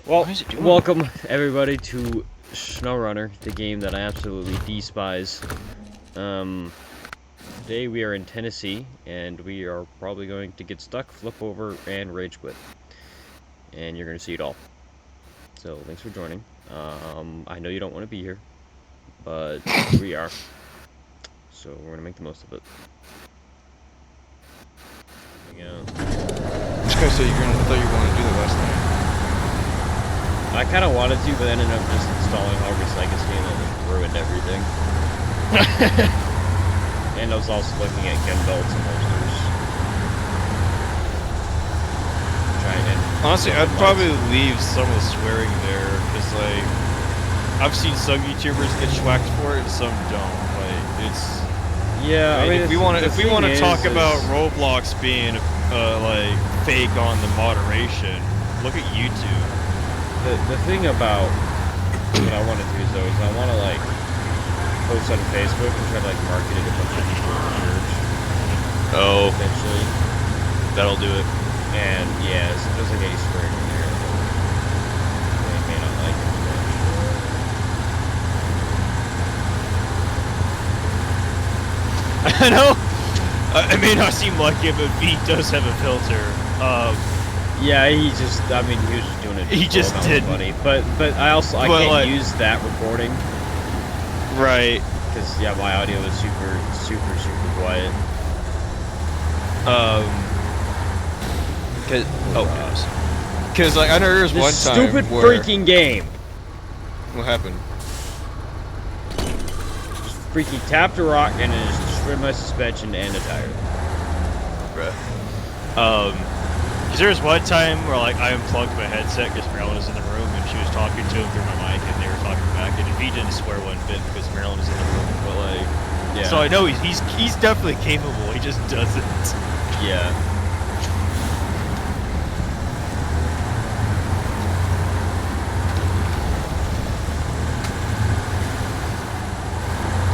Well, welcome everybody to Snowrunner, the game that I absolutely despise. Today we are in Tennessee, and we are probably going to get stuck, flip over, and rage quit. And you're going to see it all. So, thanks for joining. I know you don't want to be here, but here we are. So, we're going to make the most of it. This guy said I thought you wanted to do that last night. I kind of wanted to, but ended up just installing August Legacy and then it ruined everything. And I was also looking at gun belts and holsters. Honestly, I'd probably leave some of the swearing there, because, like, I've seen some YouTubers get schwacked for it and some don't. Like, it's... Yeah, I mean, if we want to talk about Roblox being, like, fake on the moderation, look at YouTube. The thing about what I want to do, though, is I want to, like, post on Facebook and try to, like, market it a bunch of people in the church. Oh. Eventually. That'll do it. And, yeah, so there's, like, any swearing in there. They may not like it much. I know. It may not seem like it, but V does have a filter. Yeah, he just, I mean, he was just doing it. He just did. Funny. But I can't like, use that recording. Right. Because, yeah, my audio is super quiet. Because, like, I know there was one time stupid freaking game. What happened? Just freaking tapped a rock and it just destroyed my suspension and a tire. Bruh. Because there was one time where, like, I unplugged my headset because Marilyn was in the room and she was talking to him through my mic and they were talking back, and he didn't swear one bit because Marilyn was in the room, but, like, yeah. So I know he's definitely capable, he just doesn't. Yeah.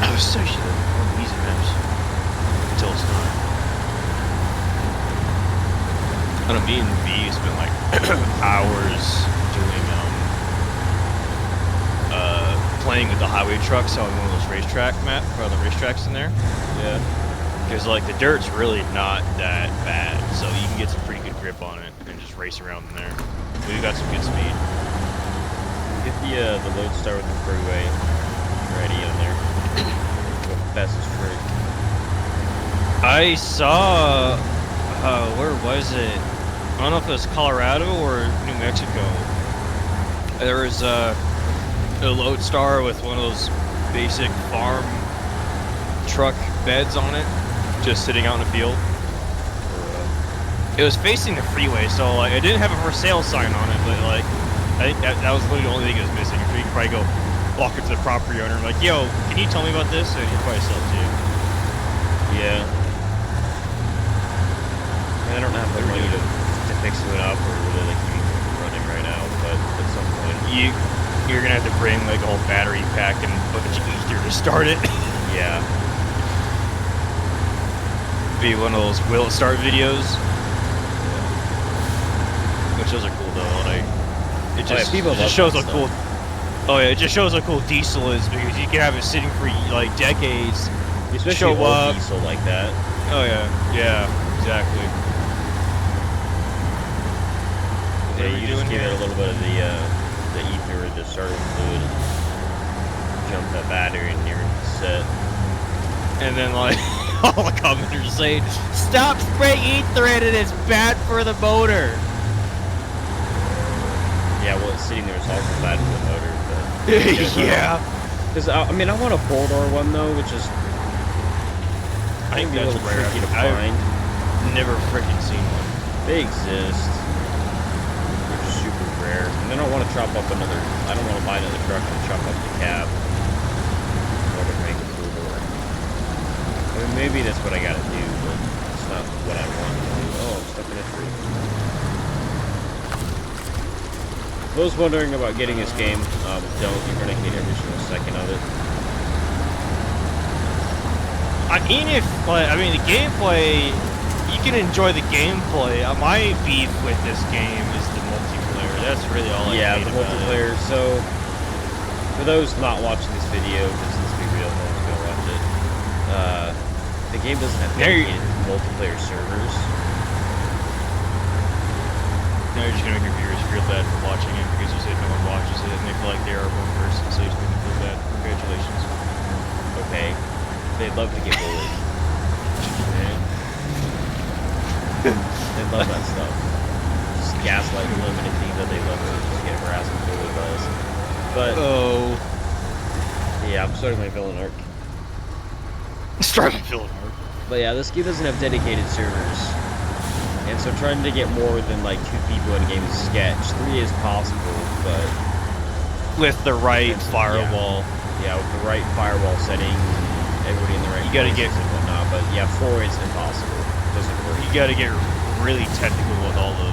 I was so shit on easy maps until it's not. I don't know, me and V spent like hours doing playing with the highway trucks on one of those racetrack map, or the racetracks in there. Yeah. Because like the dirt's really not that bad, so you can get some pretty good grip on it and just race around in there. We've got some good speed. Get the Lodestar with the freeway ready in there. Go fastest freak. I saw where was it? I don't know if it was Colorado or New Mexico. There was a Lodestar with one of those basic farm truck beds on it, just sitting out in the field. It was facing the freeway, so like it didn't have a for sale sign on it, but like I think that was literally the only thing it was missing. You could probably go walk up to the property owner and like, yo, can you tell me about this? And he'd probably sell it to you. Yeah. I don't have the money to fix it up or really like keep it running right now, but at some point you're gonna have to bring like a whole battery pack and a bunch of ether to start it. Yeah. Be one of those will it start videos. Which those are cool though, like it just, shows how cool. Oh yeah, it just shows how cool diesel is because you can have it sitting for like decades. Especially show old up. diesel like that. Oh yeah, exactly. Yeah, you just give it a little bit of the ether, the starter fluid, jump that battery, and you're set. And then like all the commenters saying, "Stop spraying ether in it; it's bad for the motor." Yeah, well, it's sitting there, it's also bad for the motor, but... Yeah. Because, I mean, I want a four-door one, though, which is... I think that's rare. Tricky to find. I've never freaking seen one. They exist. They're super rare. And I don't want to chop up another... I don't want to buy another truck and chop up the cab. Or to make a four-door. I mean, maybe that's what I gotta do, but it's not what I want to do. Oh, I'm stuck in a tree. Those wondering about getting this game, don't. You're gonna hate every single second of it. I mean, the gameplay, you can enjoy the gameplay. My beef with this game is the multiplayer. That's really all I yeah, hate the about multiplayer. So, for those not watching this video, because let's be real, no one's gonna watch it. The game doesn't have dedicated multiplayer servers. Now you're just gonna make your viewers feel bad for watching it because you said no one watches it and they feel like they are one person, so you just make them feel bad. Congratulations. Okay, they'd love to get bullied. They love that stuff. Just gaslight the limited team that they love to just get harassed and bullied by us. But yeah, I'm starting my villain arc. Starting villain arc. But yeah, this game doesn't have dedicated servers. And so trying to get more than like 2 people in a game is sketch. 3 is possible, but with the right firewall. Yeah, with the right firewall settings and everybody in the right you gotta get and whatnot. But yeah, 4 is impossible. Doesn't work. You gotta get really technical with all the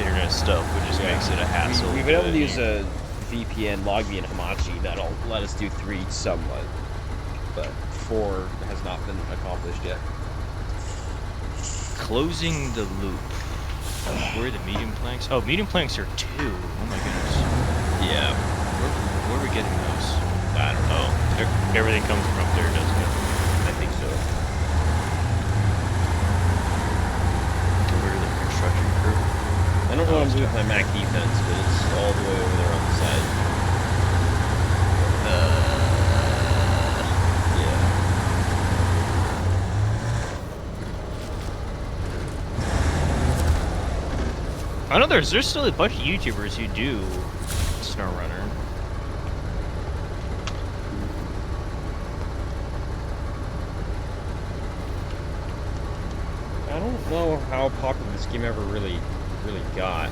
internet stuff, which just makes it a hassle. We've been able to use a VPN, LogVPN, and Hamachi that'll let us do 3 somewhat, but 4 has not been accomplished yet. Closing the loop. Where are the medium planks? Oh, medium planks are 2. Oh my goodness. Yeah. Where are we getting those? I don't know. Everything comes from up there, doesn't it? I think so. Where are the construction crew? I don't know what I'm doing with my Mac defense, but it's all the way over there on the side. Yeah. I know there's still a bunch of YouTubers who do Snowrunner. I don't know how popular this game ever really got.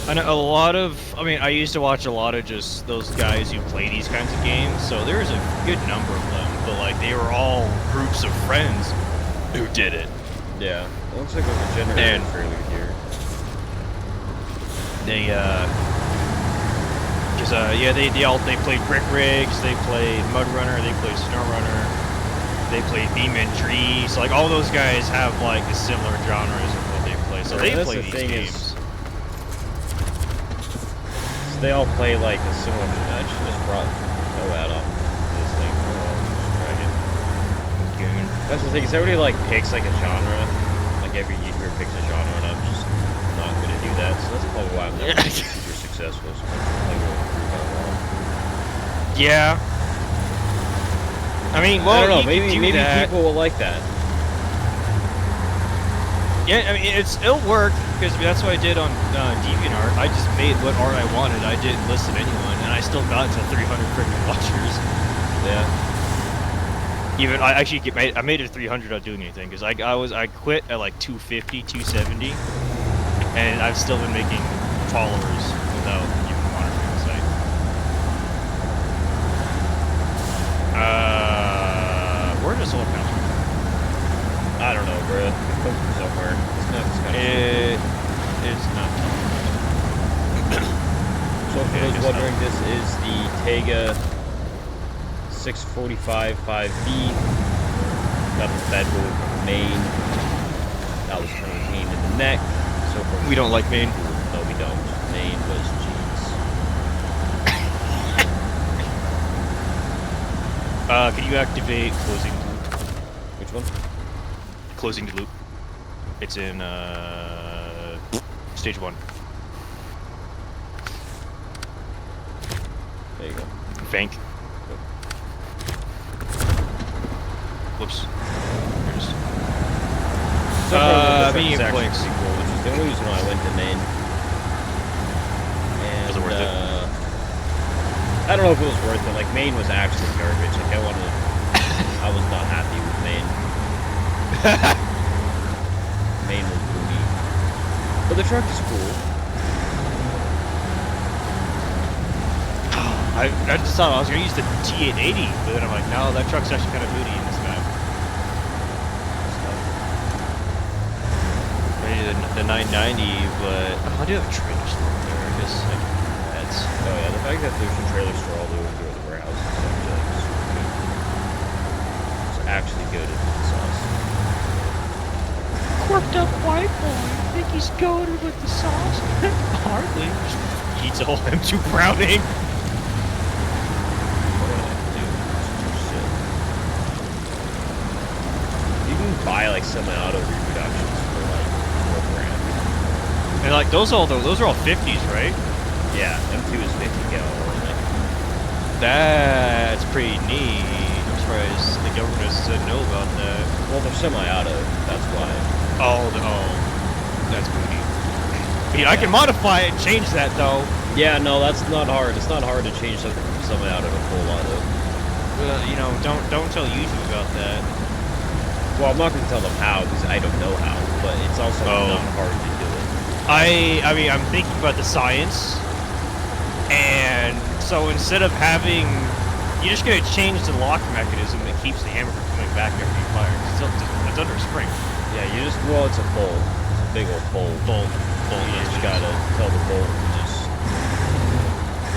I know a lot of, I mean, I used to watch a lot of just those guys who play these kinds of games, so there's a good number of them, but like they were all groups of friends who did it. Yeah, it looks like there's a generator fairly here. They, cause yeah, they played Brick Rigs, they played Mud Runner, they played Snowrunner, they played Beam and Tree, so like all those guys have like the similar genres of what they play, so they play these games. They all play like a similar. I just brought Coad off this thing. Goon. That's the thing. Is everybody like picks like a genre? Like every YouTuber picks a genre, and I'm just not going to do that. So that's probably why I'm never super successful. So yeah. I mean, well, I don't know. Maybe people will like that. Yeah, I mean, it'll work, because that's what I did on DeviantArt. I just made what art I wanted. I didn't listen to anyone, and I still got to 300 freaking watchers. Yeah. Even, I made it 300 without doing anything, because I quit at like 250, 270, and I've still been making followers without even monitoring the site. Where does solar panels come from? I don't know, bro. It comes from somewhere. This map is kind of It's not. So for those wondering, this is the Tega 645 5B. Got the bed with main. That was kind of pain in the neck. So for We don't like main. No, we don't. Main was jeans. Can you activate closing loop? Which one? Closing the loop. It's in stage 1. There you go. Fank. Whoops. Medium planks. Sequel, which is the only reason why I went to main. And, Was it worth it? I don't know if it was worth it. Like, main was actually garbage. Like, I was not happy with main. Main was booty. But the truck is cool. I just thought I was going to use the T880, but then I'm like, no, that truck's actually kind of booty in this map. Maybe the 990, but I do have a trailer store there. I guess I can do that. Oh yeah, the fact that there's a trailer store all the way through the warehouse is actually like super good. It's actually good at the sauce. Quirked up white boy. think he's going with the sauce? Hardly. Just eats a whole M2 Browning. You can buy like semi-auto reproductions for like $4 grand. And like those are all 50s, right? Yeah, M2 is 50 gal only. That's pretty neat. I'm surprised the government said no about that. Well, they're semi-auto, that's why. Oh, that's booty. I mean, I can modify it and change that though. Yeah, no, that's not hard. It's not hard to change something from semi-auto to full auto. You know, don't tell YouTube about that. Well, I'm not going to tell them how because I don't know how, but it's also not hard to do it. I mean, I'm thinking about the science, and so instead of having, you're just gonna change the lock mechanism that keeps the hammer from coming back after you fire. It's under a spring. Yeah, well, it's a bolt. It's a big old bolt. Bolt. You just gotta tell the bolt to just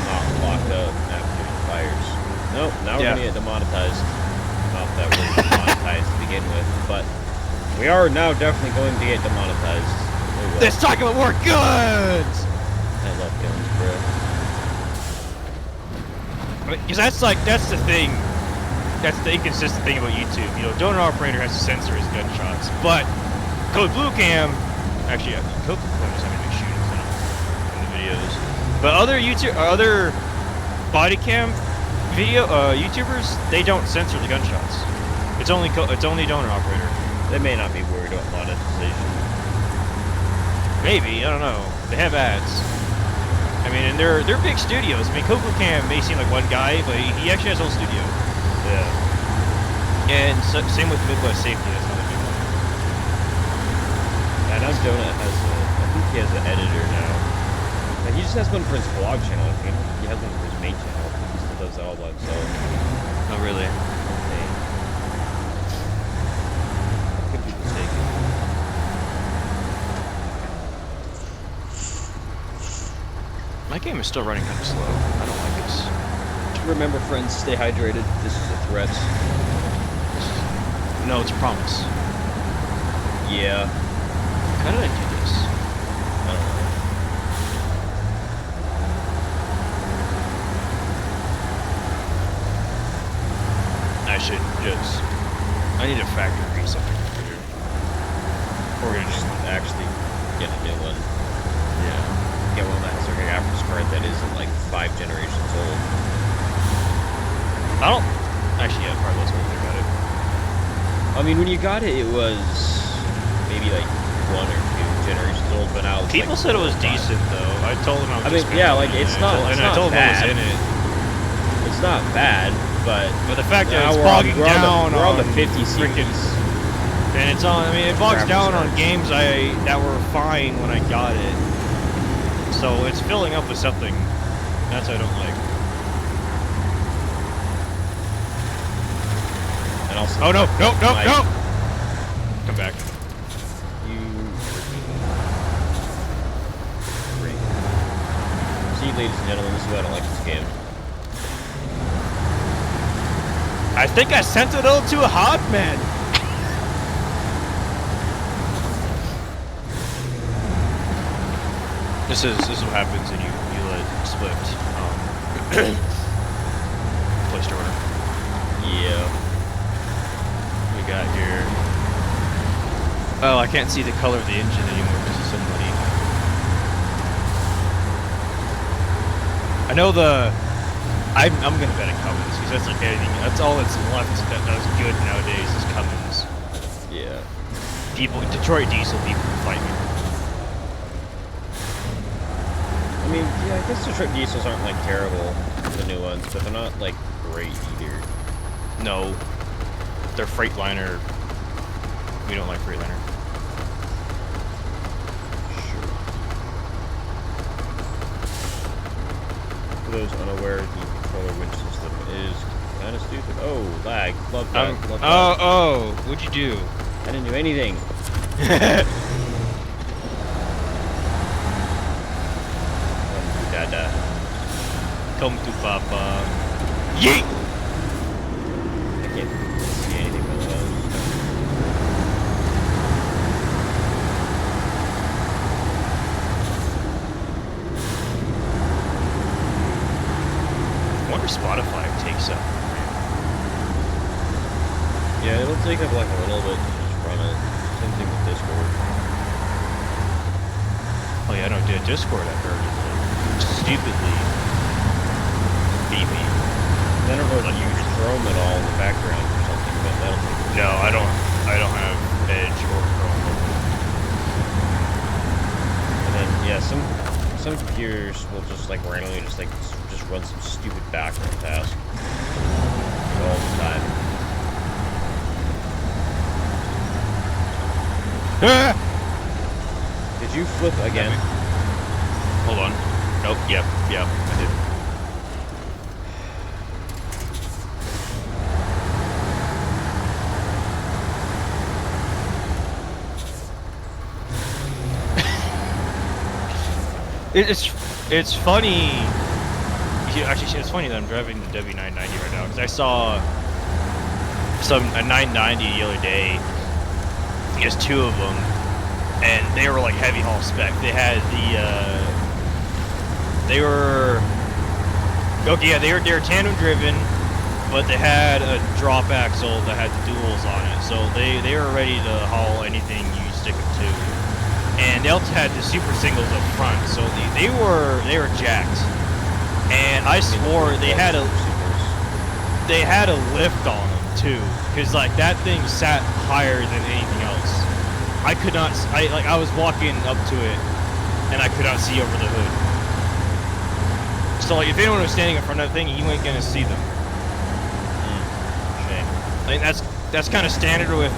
not lock up after it fires. Nope, now we're gonna get demonetized. Not that we're demonetized to begin with, but we are now definitely going to get demonetized. Let's talk about more guns! I love guns, bro. Because that's the thing. That's the inconsistent thing about YouTube. You know, donor operator has to censor his gunshots, but Code Blue Cam, actually, Code Blue Cam doesn't have any shootings in the videos. But other body cam video YouTubers, they don't censor the gunshots. It's only donor operator. They may not be worried about monetization. Maybe, I don't know. They have ads. I mean, and they're big studios. I mean, Code Blue Cam may seem like one guy, but he actually has his own studio. Yeah. And same with Midwest Safety. That's another big one. I know Donut has I think he has an editor now. But he just has one for his vlog channel. I think he has one for his main channel. He still does that all by himself. Oh, really? Okay. I could be mistaken. My game is still running kind of slow. I don't like this. Remember, friends, stay hydrated. This is a threat. No, it's a promise. Yeah. How did I do this? I don't know. I should just... I need a factory reset my computer. Or we're gonna just actually get a new one. Yeah. Get one that has a graphics card that isn't like 5 generations old. I don't... Actually, yeah, probably was older about it. I mean, when you got it, it was maybe like 1 or 2 generations old, but now it's People said it was decent, though. I told them I was just yeah, like, it's not bad. I told them I was in it. It's not bad, but the fact that now it's bogging down we're on the 50 freaking... series. And it's on... I mean, it bogs down on games that were fine when I got it. So it's filling up with something. That's what I don't like. And also, oh no! No! Come back. See, ladies and gentlemen, this is why I don't like this game. I think I sent it all to a hot man. This is what happens when you let Swift place to order. Yeah. We got here. Oh, I can't see the color of the engine anymore because it's so muddy. I know I'm gonna bet it Cummins because that's like anything. That's all that's left that does good nowadays is Cummins. Yeah. Detroit diesel people fight me. I mean, yeah, I guess Detroit diesels aren't like terrible, the new ones, but they're not like great either. No, they're Freightliner. We don't like Freightliner. Sure. For those unaware, the controller winch system is kind of stupid. Oh, lag. Love that. Love that. Oh, what'd you do? I didn't do anything. Dada. Come to Papa. Yeet! I can't see anything but those. wonder if Spotify takes up. Yeah, it'll take up like a little bit to just run it. Same thing with Discord. Oh yeah, I don't do Discord. I've heard is stupidly beepy. I don't know if you use Chrome at all in the background or something, but that'll take. No, I don't have Edge or Chrome. And then yeah, some computers will just like randomly just run some stupid background task all the time. Did you flip again? Hold on. Nope. Yep. I did. It's funny. Actually, it's funny that I'm driving the W990 right now because I saw a 990 the other day. There's two of them, and they were like heavy haul spec. They had they were tandem driven, but they had a drop axle that had the duals on it, so they were ready to haul anything you stick them to. And they also had the super singles up front, so they were jacked. And I swore they had a lift on them too, because like that thing sat higher than anything else. I could not. I was walking up to it, and I could not see over the hood. So like if anyone was standing in front of that thing, you ain't gonna see them. Shame. I mean that's kind of standard with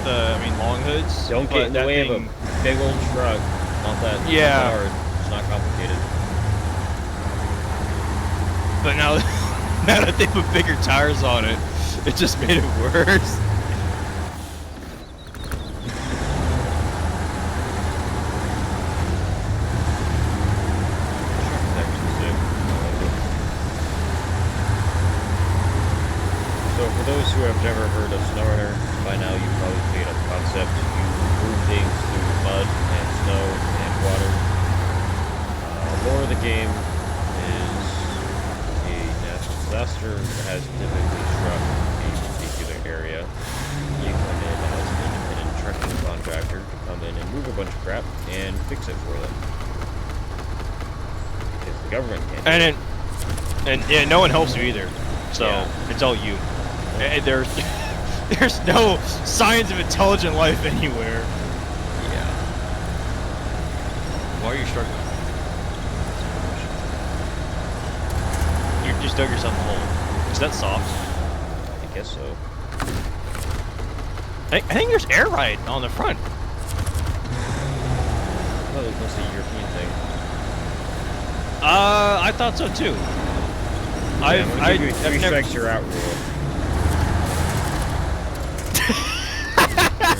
long hoods. Don't get in the way of a big old truck. Not that hard. It's not complicated. But now that they put bigger tires on it, it just made it worse. So for those who have never heard of Snowrunner, by now you've probably figured out the concept. You move things through mud and snow and water. Lore of the game is a natural disaster that has typically struck a particular area. You come in as an independent trucking contractor to come in and move a bunch of crap and fix it for them. Because the government can't. And no one helps you either. So it's all you. And there's no signs of intelligent life anywhere. Yeah. Why are you struggling? You just dug yourself a hole. Is that soft? I guess so. I think there's air ride on the front. Well, it's mostly a European thing. I thought so too. I'm gonna give you three strikes you're out rule.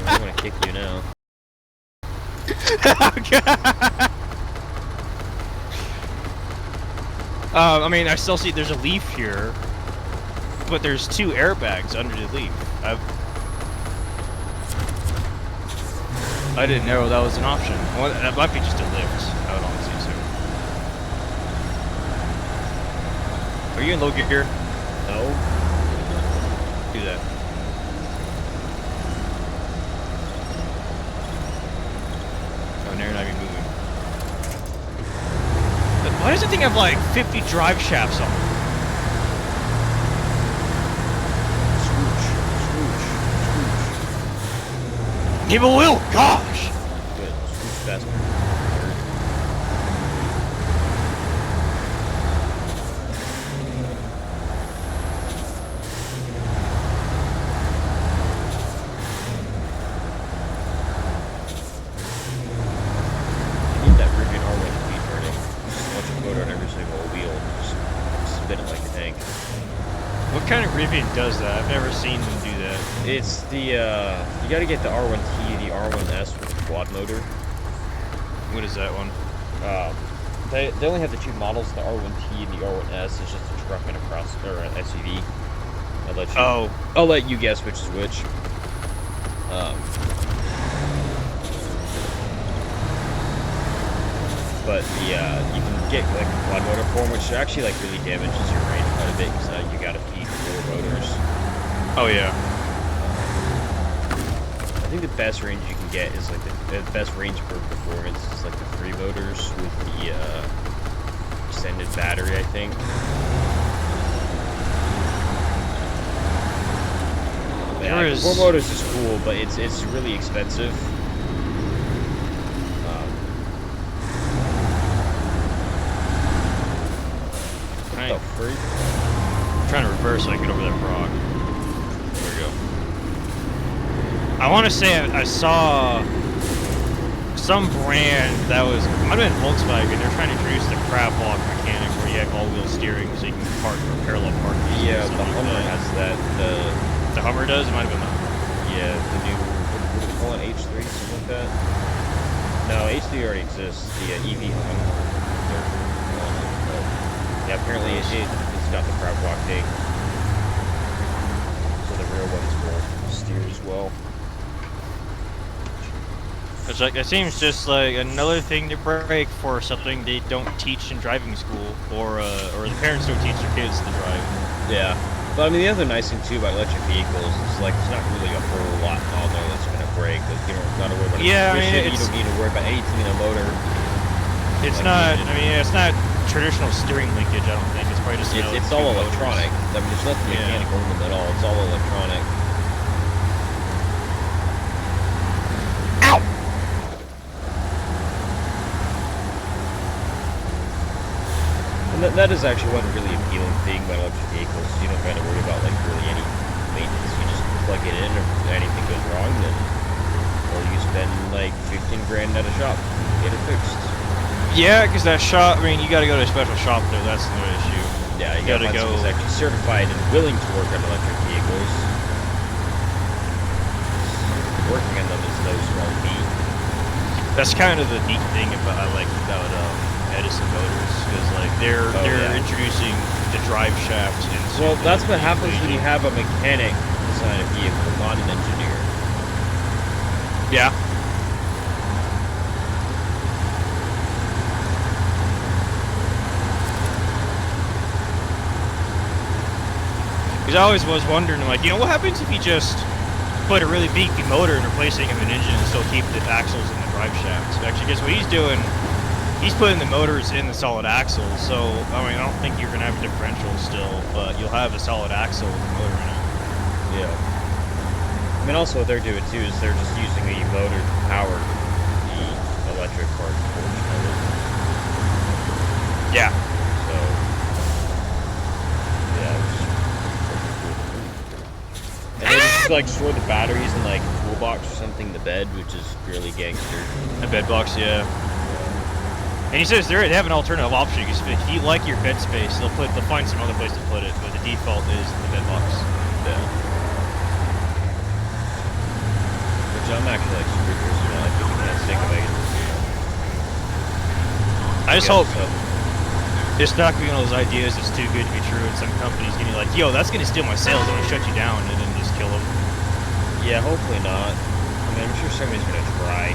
I'm gonna kick you now. I still see there's a leaf here, but there's two airbags under the leaf. I didn't know that was an option. Well, that might be just a lift. I would honestly assume. Are you in low gear? No. Do that. Oh, now you're not even moving. But why does the thing have like 50 drive shafts on it? Scooch. Give a wheel! Gosh! Good. Scooch faster. What kind of Rivian does that? I've never seen them do that. It's the, you gotta get the R1T, the R1S with the quad motor. What is that one? They only have the two models, the R1T and the R1S. It's just a truck and a an SUV. I'll let you guess which is which. But the, you can get like a quad motor form, which actually like really damages your range quite a bit because you gotta feed 4 motors. Oh yeah. I think the best range you can get is like the best range for performance is like the 3 motors with the extended battery, I think. Yeah, like, 4 motors is cool, but it's really expensive. What the freak? I'm trying to reverse so I can get over that rock. There we go. I want to say I saw some brand that was, might have been Volkswagen, they're trying to introduce the crab walk mechanic where you have all-wheel steering so you can park or parallel park. Yeah, the Hummer has that. The Hummer does? It might have been the Hummer. Yeah, the new, what do we call it, H3, something like that? No, H3 already exists, the EV Hummer. Yeah, apparently it's got the crab walk thing. So the rear ones will steer as well. It's like, it seems just like another thing to break for something they don't teach in driving school, or the parents don't teach their kids to drive. Yeah. But I mean, the other nice thing too about electric vehicles is like there's not really a whole lot on there that's gonna break. Like, you don't gotta worry about you don't need to worry about anything in a motor. It's like, not. I mean, it's not traditional steering linkage. I don't think it's probably just. It's all electronic. I mean, there's nothing mechanical in them at all. It's all electronic. Ow! And that is actually one really appealing thing about electric vehicles. You don't got to worry about like really any maintenance. You just plug it in, if anything goes wrong, then you spend like 15 grand at a shop to get it fixed. Yeah, because that shop, I mean, you got to go to a special shop though. That's no issue. Yeah, you got to go. Who's actually certified and willing to work on electric vehicles. Working on them is no small feat. That's kind of the neat thing about Edison Motors, because like they're introducing the drive shaft. Well, that's what happens when you have a mechanic design a vehicle, not an engineer. Yeah. Because I always was wondering, like, you know, what happens if you just put a really beefy motor and replacing an engine and still keep the axles in the drive shaft? Actually, because what he's doing, he's putting the motors in the solid axle. So, I mean, I don't think you're going to have a differential still, but you'll have a solid axle with the motor in it. Yeah. I mean, also what they're doing, too, is they're just using the motor to power the electric part portion of it. Yeah. So, yeah, and they just like store the batteries in like a toolbox or something in the bed, which is really gangster. A bed box, yeah. And he says they have an alternative option. Because if you like your bed space, they'll find some other place to put it, but the default is the bed box. Yeah. Which I'm actually like super curious about. Like, if you can't think of it. I just hope it's not gonna be one of those ideas that's too good to be true, and some company's gonna be like, yo, that's gonna steal my sales, I'm gonna shut you down, and then just kill them. Yeah, hopefully not. I mean, I'm sure somebody's gonna try.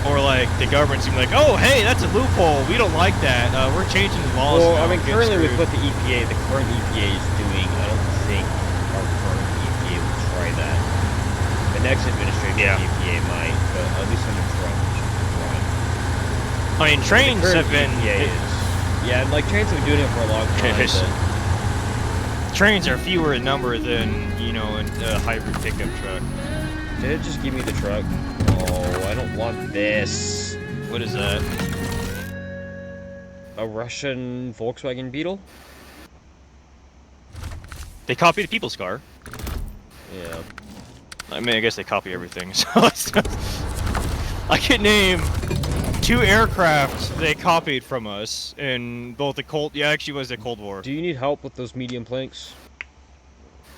Or like the government's gonna be like, oh, hey, that's a loophole, we don't like that, we're changing the laws. Well, I mean, currently with what the current EPA is doing, I don't think our current EPA will try that. The next administration of the EPA might, but at least under Trump, it should be fine. I mean, trains have been... Yeah, like trains have been doing it for a long time. But trains are fewer in number than, you know, a hybrid pickup truck. Did it just give me the truck? Oh, I don't want this. What is that? A Russian Volkswagen Beetle? They copied a people's car. Yeah. I mean, I guess they copy everything, so it's not... I could name 2 aircraft they copied from us in both the Cold... Yeah, actually it was the Cold War. Do you need help with those medium planks?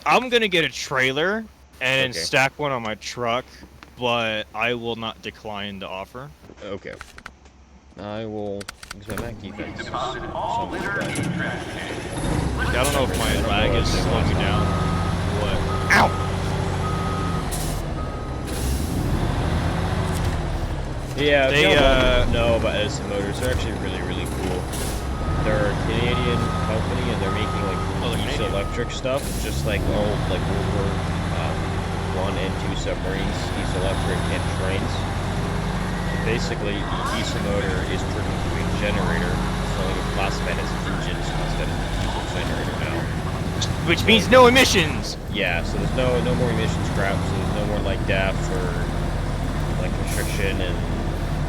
I'm gonna get a trailer and stack one on my truck, but I will not decline the offer. Okay. I will... Because my Mac defense is I don't know if my lag is slowing me down. What? Ow! Yeah, they know about Edison Motors. They're actually really, really cool. they're a Canadian company and they're making like diesel electric stuff, just like old like World War One and Two submarines, diesel electric and trains. So basically, the diesel motor is turned into a generator, so it's classified as engines instead of a diesel generator now. Which means no emissions. Yeah, so there's no more emission scrap, so there's no more like DAF or like constriction and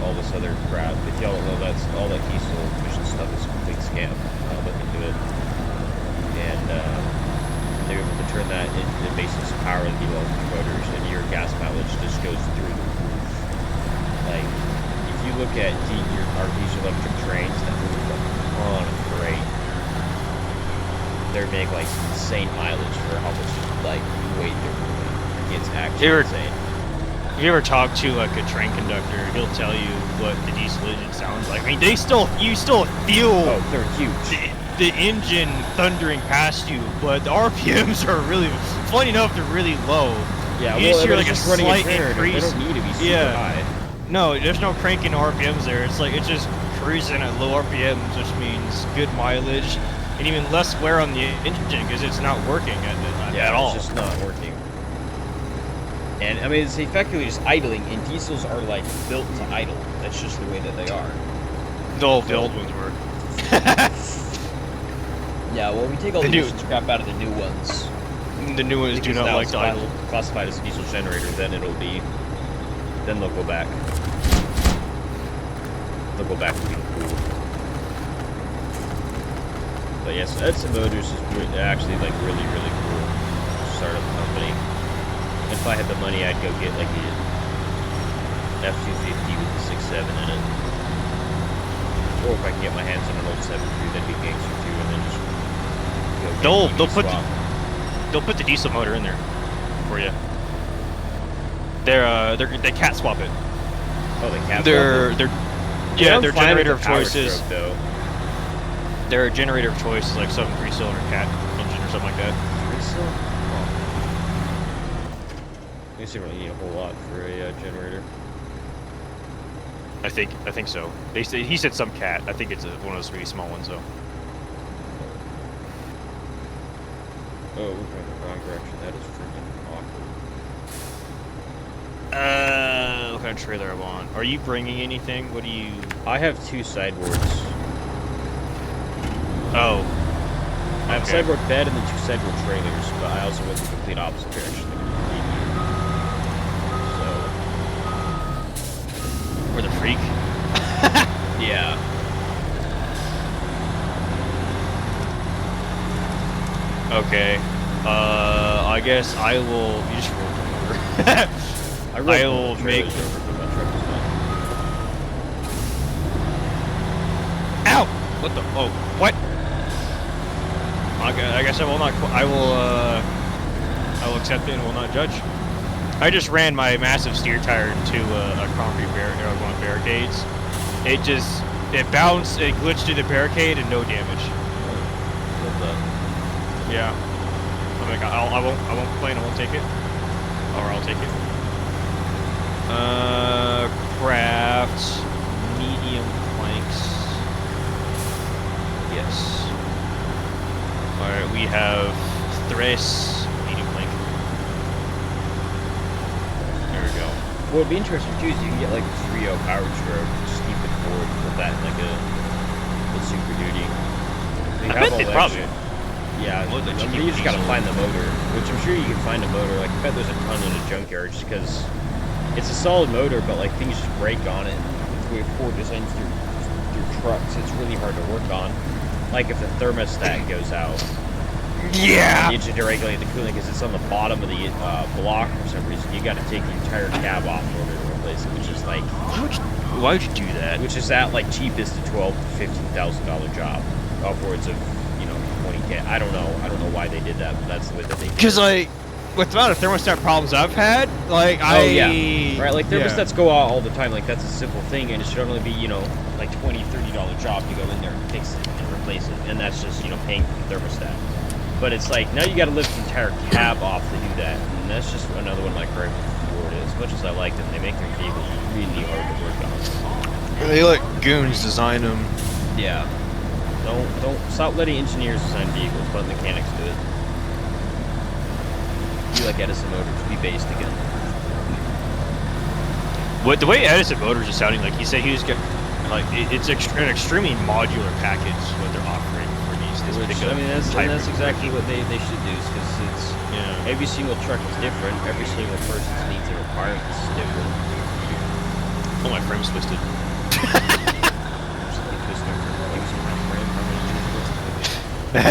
all this other crap. If y'all don't know, that's all that diesel emission stuff is a complete scam. Look into it. And they're able to turn that into basis power the electric motors, and your gas mileage just goes through the roof. Like, if you look at our diesel electric trains that move a ton of freight, they're making like insane mileage for how much like weight they're moving. It's actually insane. If you ever talk to like a train conductor, he'll tell you what the diesel engine sounds like. I mean, you still feel they're huge. The engine thundering past you, but the RPMs are really, funny enough, they're really low. Yeah, you just hear like a just running slight a generator. increase. They don't need to be super high. No, there's no cranking RPMs there. It's like it's just cruising at low RPMs, which means good mileage and even less wear on the engine because it's not working at all. It's just not working. And I mean, it's effectively just idling, and diesels are like built to idle. That's just the way that they are. The old ones were. Yeah, well, we take all the emission scrap out of the new ones. The new ones do not like to idle. Classified as a diesel generator, then they'll go back. They'll go back to being cool. But yes, Edson Motors is actually like really, really cool startup company. If I had the money, I'd go get like the F-250 with the 6.7 in it. Or if I can get my hands on an old 7.3, that'd be gangster too, and then just they'll put the diesel motor in there for you. They cat swap it. Oh, they cat swap it? Their generator of choice is though. Their generator of choice is like some 3-cylinder cat engine or something like that. 3-cylinder? I guess you don't need a whole lot for a generator. I think so. He said some cat. I think it's one of those really small ones though. Oh, we're going the wrong direction. That is freaking awkward. What kind of trailer I want? Are you bringing anything? What do you... I have 2 sideboards. Oh. I have a sideboard bed and then 2 sideboard trailers, but I also went the complete opposite direction. Or the freak? Yeah. Okay. I guess I will. You just roll over. I will make. Ow! What the? Oh, what? I guess I will not. I will accept it and will not judge. I just ran my massive steer tire into a concrete one of barricades. It bounced, it glitched through the barricade and no damage. Yeah. Oh my god, I won't complain, I won't take it. Or I'll take it. Craft medium planks. Yes. Alright, we have Thrace medium plank. There we go. What would be interesting too is you can get like a 3.0 power stroke, just keep it forward, put that in like a Super Duty. I bet they probably. Yeah, I mean, you just gotta find the motor, which I'm sure you can find a motor. Like, I bet there's a ton in a junkyard just because it's a solid motor, but like things just break on it. It's the way Ford designs through trucks. It's really hard to work on. Like if the thermostat goes out. Yeah. You need to regulate the cooling because it's on the bottom of the block for some reason. You got to take the entire cab off in order to replace it, which is like. Why would you do that? Which is at like cheapest a $12,000 to $15,000 job, upwards of $20K. I don't know why they did that, but that's the way that they. Because like, with the amount of thermostat problems I've had, like right, like thermostats go out all the time. Like that's a simple thing, and it should only be like $20, $30 job to go in there and fix it and replace it, and that's just paying for the thermostat. But it's like now you got to lift the entire cab off to do that, and that's just another one of my gripes with Ford. As much as I like them, they make their vehicles really hard to work on. They let goons design them. Yeah. Don't stop letting engineers design vehicles. Let mechanics do it. Be like Edison Motors. Be based again. What the way Edison Motors is sounding like, he said he was getting like it's an extremely modular package what they're offering for these. Which, I mean, that's exactly what they should do, because it's every single truck is different. Every single person's needs and requirements is different. Oh, my frame's twisted. Let's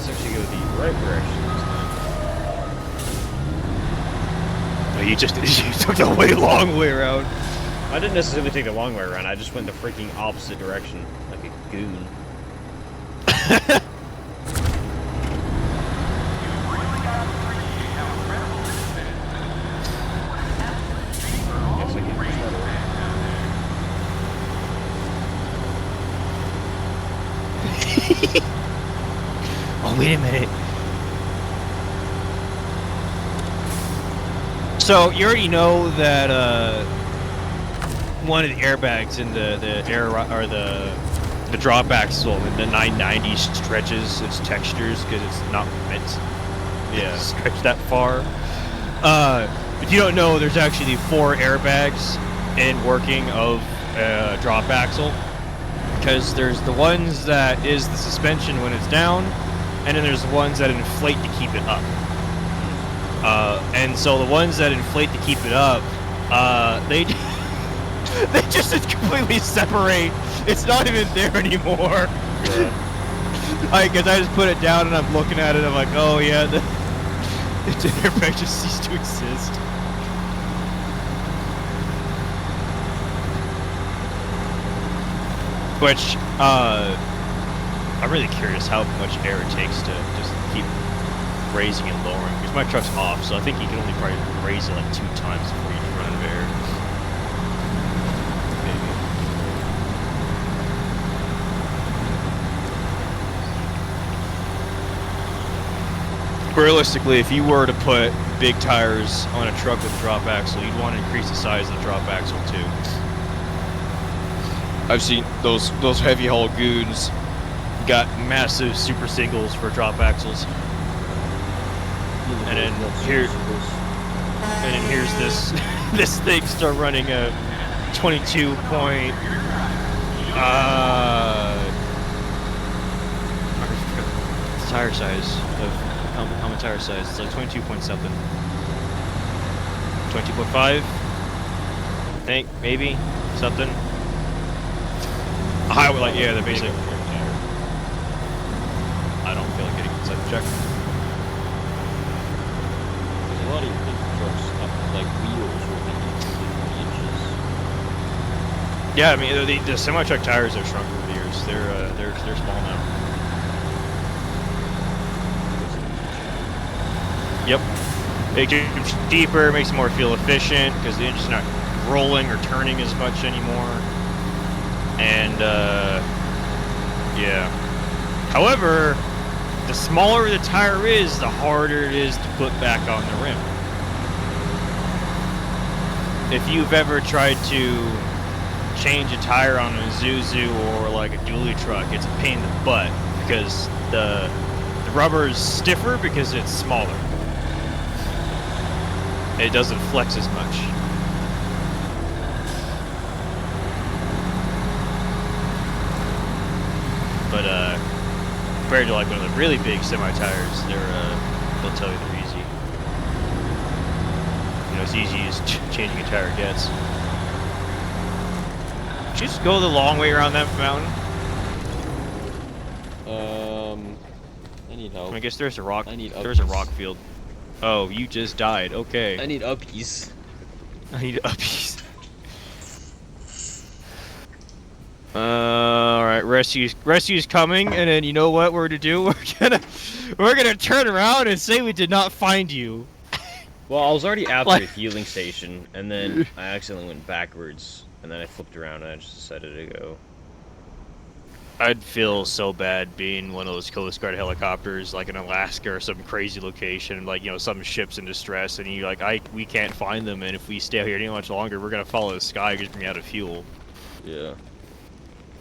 actually go the right direction this time. You took the way long way around. I didn't necessarily take the long way around. I just went the freaking opposite direction, like a goon. Oh, wait a minute. So you already know that one of the airbags in the air or the drop axle in the 990 stretches its textures because it's not meant to stretch that far. If you don't know, there's actually 4 airbags in working of drop axle, because there's the ones that is the suspension when it's down, and then there's the ones that inflate to keep it up. And so the ones that inflate to keep it up, they just completely separate. It's not even there anymore. Yeah. Because I just put it down and I'm looking at it. I'm like, oh yeah, the airbag just ceased to exist. Which, I'm really curious how much air it takes to just keep raising and lowering, because my truck's off, so I think you can only probably raise it like 2 times before you run out of air. Maybe. Realistically, if you were to put big tires on a truck with a drop axle, you'd want to increase the size of the drop axle too. I've seen those heavy haul goons got massive super singles for drop axles. And then here's this this thing start running a 22 point tire size of how much tire size? It's like 22 point something. 22.5, I think, maybe something. I would like, yeah, the basic. I don't feel like getting inside the check. A lot of your big trucks have like wheels will be 3 inches. Yeah, I mean the semi-truck tires have shrunk over the years. They're small now. Yep. Makes it deeper, makes it more fuel efficient because the engine's not rolling or turning as much anymore. And yeah. However, the smaller the tire is, the harder it is to put back on the rim. If you've ever tried to change a tire on a Zuzu or like a dually truck, it's a pain in the butt because the rubber is stiffer because it's smaller. It doesn't flex as much. But compared to like one of the really big semi tires, they'll tell you they're easy. You know, as easy as changing a tire gets. Just go the long way around that mountain. I need help. I guess there's a rock. I need There's a uppies. rock field. Oh, you just died. Okay. I need uppies. I need uppies. All right, rescue's coming, and then you know what we're gonna do? We're gonna turn around and say we did not find you. Well, I was already at Like- the healing station, and then I accidentally went backwards, and then I flipped around and I just decided to go. I'd feel so bad being one of those Coast Guard helicopters, like in Alaska or some crazy location, like, you know, some ship's in distress, and you like, we can't find them, and if we stay here any much longer, we're gonna follow the sky because we're gonna out of fuel. Yeah.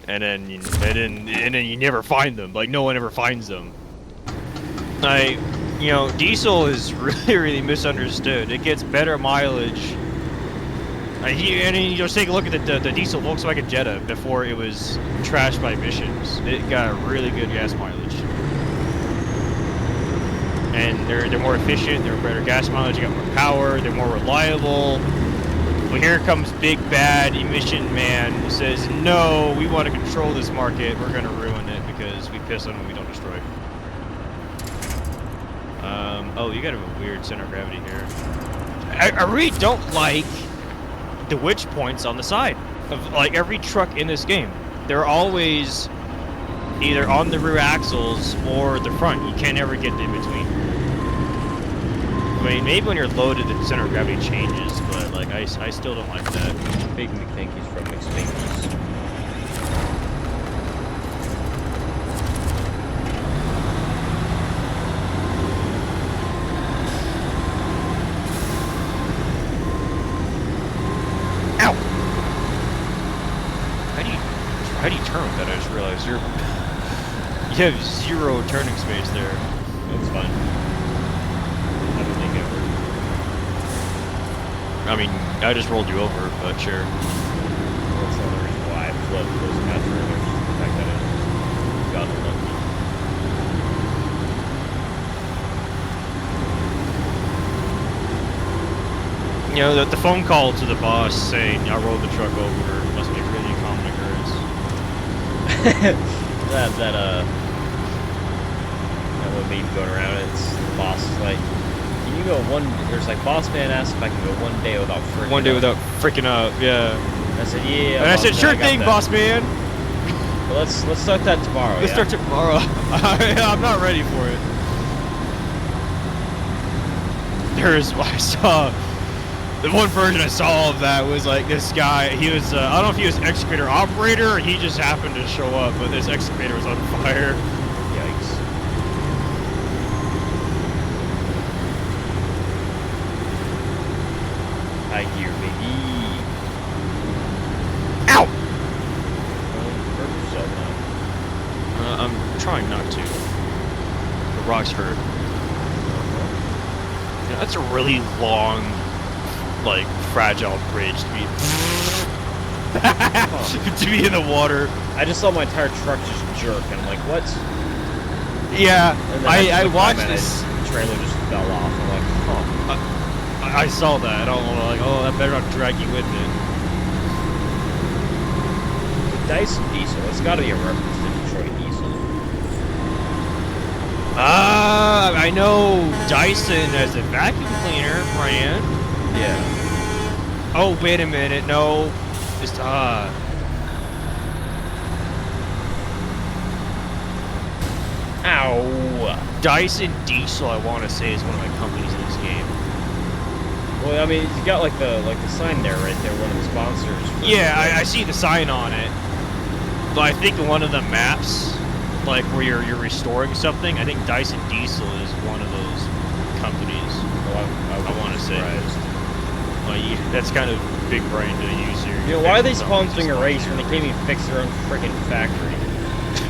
And then you never find them. Like, no one ever finds them. You know, diesel is really misunderstood. It gets better mileage. And you just take a look at the diesel Volkswagen Jetta before it was trashed by emissions. It got really good gas mileage. And they're more efficient, they're better gas mileage, they got more power, they're more reliable. Well, here comes big bad emission man who says, no, we want to control this market, we're going to ruin it because we piss on what we don't destroy. Oh, you got a weird center of gravity here. I really don't like the witch points on the side of like every truck in this game. They're always either on the rear axles or the front. You can't ever get in between. I mean, maybe when you're loaded, the center of gravity changes, but like I still don't like that. Big McThinkies from McStinkies. How do you turn with that? I just realized you have zero turning space there. That's fine. I don't think it worked. I mean, I just rolled you over, but sure. That's not the reason why I flipped those cats earlier. The fact that it got lucky. You know, the phone call to the boss saying, I rolled the truck over must be a pretty common occurrence. that little meme going around, it's the boss is like, can you go there's like, boss man asked if I can go one day without freaking One day out. without freaking out, yeah. I said, yeah. And I said, sure thing, boss man. Well, let's start that tomorrow, Let's start tomorrow. I'm not ready for it. I saw, the one version I saw of that was like this guy, he was, I don't know if he was an excavator operator or he just happened to show up, but this excavator was on fire. Yikes. High gear, baby. Ow! Hurt yourself now. I'm trying not to. The rocks hurt. Yeah, that's a really long, like, fragile bridge to be to be in the water. I just saw my entire truck just jerk, and I'm like, what? Yeah, And then I took watched time, and this. The trailer just fell off. I'm like, huh. I saw that. I don't know, like, oh, that better not drag you with it. The Dyson Diesel, it's got to be a reference to Detroit Diesel. I know Dyson as a vacuum cleaner brand. Yeah. Oh, wait a minute, no. Just, Ow! Dyson Diesel, I want to say, is one of my companies in this game. Well, I mean, you got like the sign there, right there, one of the sponsors. Yeah, I see the sign on it. But I think one of the maps, like where you're restoring something, I think Dyson Diesel is one of those companies. Oh, I want to say. Surprised. Like, that's kind of big brain to use here. You know, why are they sponsoring a race when they can't even fix their own freaking factory?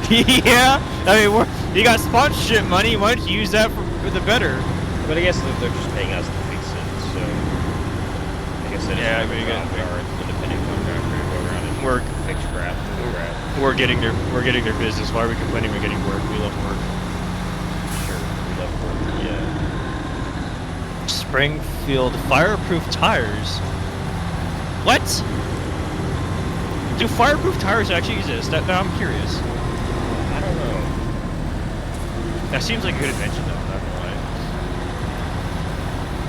Yeah, I mean, you got sponsorship money. Why don't you use that for the better? But I guess they're just paying us to fix it, so I guess it is. Yeah, I mean, our independent contractor to go around and fix crap, move crap. We're getting their business. Why are we complaining? We're getting work. We love work. Sure, we love work. Yeah. Springfield fireproof tires. What? Do fireproof tires actually exist? Now I'm curious. I don't know. That seems like a good invention, though. Not gonna lie.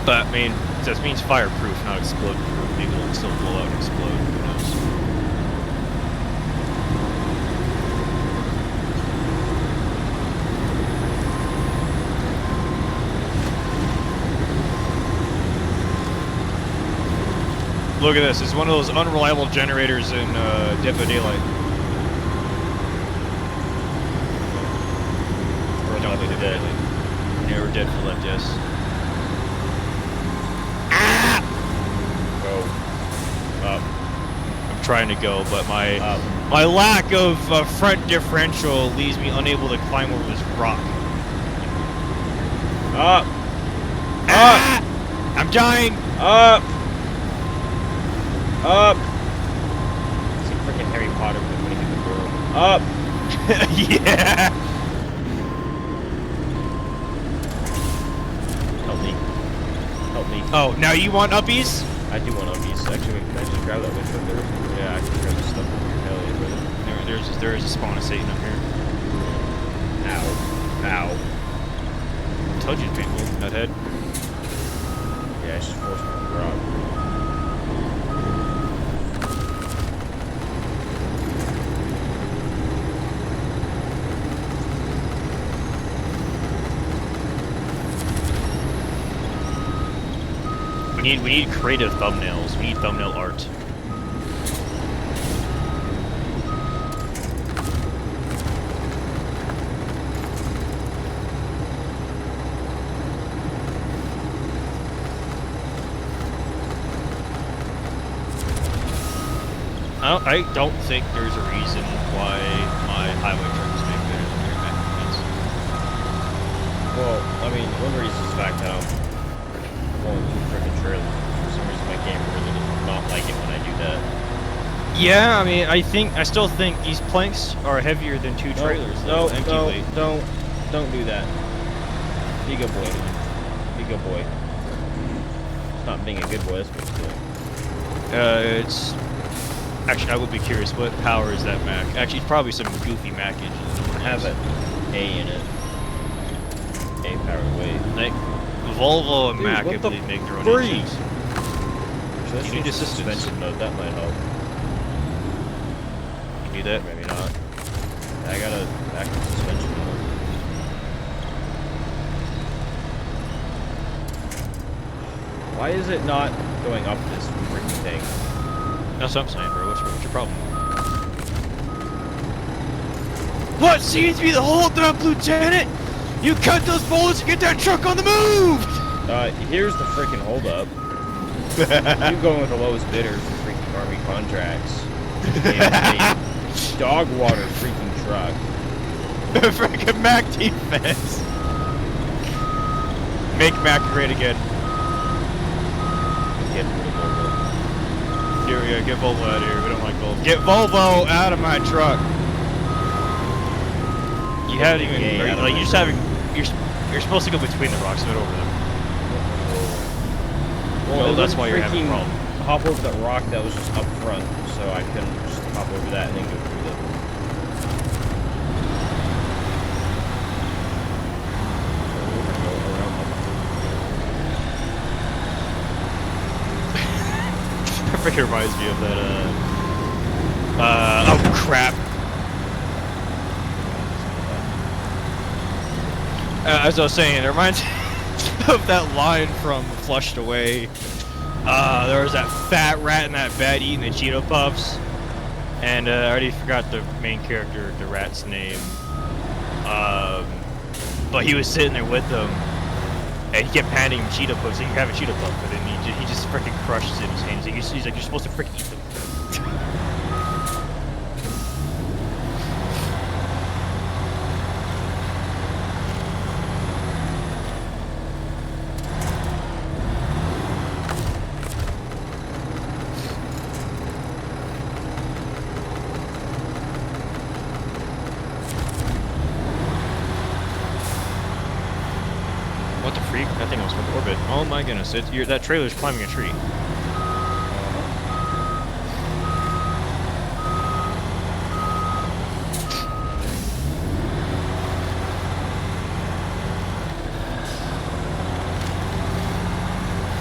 But I mean, this means fireproof, not explode-proof. Maybe it'll still blow out and explode. Who knows? Look at this. It's one of those unreliable generators in Dead by Daylight. We're dead. Yeah, we're dead for left, yes. Go. Up. I'm trying to go, but my Up. my lack of front differential leaves me unable to climb over this rock. Up. Ah! I'm dying. Up. Up. It's like freaking Harry Potter when he hit the door. Up. Yeah. Help me. Help me. Oh, now you want uppies? I do want uppies. Actually, wait, can I just grab that winch up there? Yeah, I can grab this stuff over here. Hell yeah, brother. There is a spawn of Satan up here. Ow. Ow. I told you it's painful. That head. Yeah, I just forced me to drop. We need creative thumbnails. We need thumbnail art. I don't think there's a reason why my highway trucks make better than your Mac. Well, I mean, one reason is the fact that I'm pulling two freaking trailers. For some reason, my game really does not like it when I do that. Yeah, I mean, I still think these planks are heavier than two trailers. No, though, no, empty weight. don't do that. Be a good boy. Be a good boy. It's not being a good boy, that's what it's doing. It's actually, I would be curious. What power is that Mac? Actually, it's probably some goofy Mac engine. It has an A in it. A powered weight. Like Volvo and Dude, Mac, I what the believe, make their own freak? engines. So You need assistance. suspension mode, that might help. You do that? Maybe not. I got a active suspension mode. Why is it not going up this freaking thing? That's what I'm saying, bro. What's your problem? What seems to be the hold up, Lieutenant? You cut those bullets and get that truck on the move! Here's the freaking holdup. Keep going with the lowest bidder for freaking army contracts. Damn, dog water freaking truck. Freaking Mac defense. Make Mac great again. Get rid of Volvo. Here we go. Get Volvo out of here. We don't like Volvo. Get Volvo out of my truck. You haven't even. Yeah, Like you just haven't. You're supposed to go between the rocks, not over them. Well, that's why you're having a problem. Hop over that rock that was just up front, so I couldn't just hop over that and then go through the. Freaking reminds me of that. Oh crap. As I was saying, it reminds me of that line from Flushed Away. There was that fat rat in that bed eating the Cheeto Puffs. And I already forgot the main character, the rat's name. But he was sitting there with them. And he kept handing him Cheeto Puffs. He could have a Cheeto Puff, but then he just freaking crushes it in his hands. He's like, you're supposed to freaking eat them. What the freak? That thing almost went to orbit. Oh my goodness, that trailer's climbing a tree.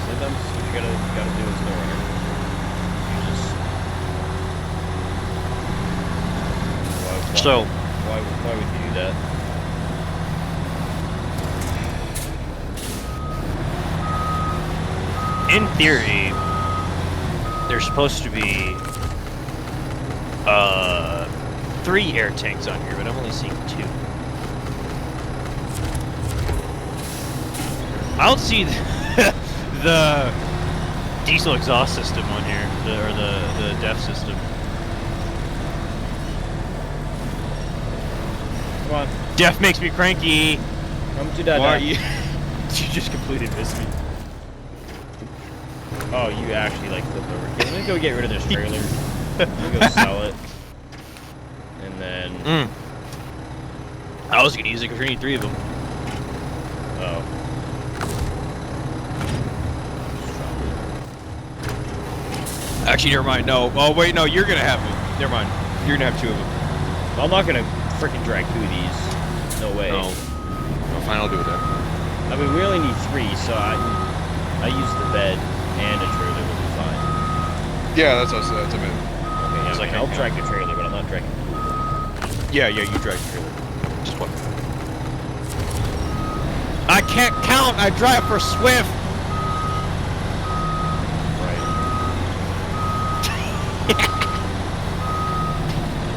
Sometimes what you gotta do is Snowrunner. You just. Why would you do that? In theory, there's supposed to be 3 air tanks on here, but I'm only seeing 2. I don't see the diesel exhaust system on here, or the DEF system. Come on. DEF makes me cranky. Come to that. Why are you? You just completely missed me. Oh, you actually like flipped over. Okay, let me go get rid of this trailer. Let me go sell it. And then. I was gonna use it because we need 3 of them. Oh. Actually, never mind. No. Oh wait, no. You're gonna have them. Never mind. You're gonna have 2 of them. Well, I'm not gonna freaking drag 2 of these. No way. No. Well, fine, I'll do it then. I mean, we only need 3, so I use the bed and a trailer will be fine. Yeah, that's what I meant. Okay, It's yeah, like I'll a- drag the trailer, but I'm not dragging 2 of them. Yeah, you drag the trailer. Just one. I can't count. I drive for Swift. Right.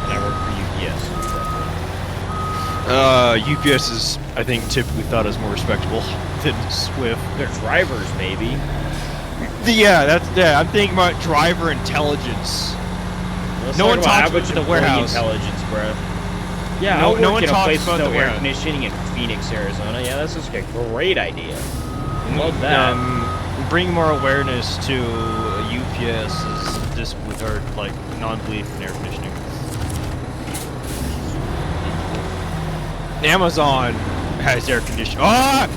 And I work for UPS. UPS is, I think, typically thought as more respectable than Swift. They're drivers, maybe. Yeah, I'm thinking about driver intelligence. Let's No talk one about talks average about the employee warehouse. Intelligence, bro. Yeah, No- I'll no work one in a talks place about with no the air warehouse. conditioning in Phoenix, Arizona. Yeah, that's just a great idea. Love that. Bring more awareness to UPS's or like non-belief in air conditioning. Amazon has air conditioning. Ah!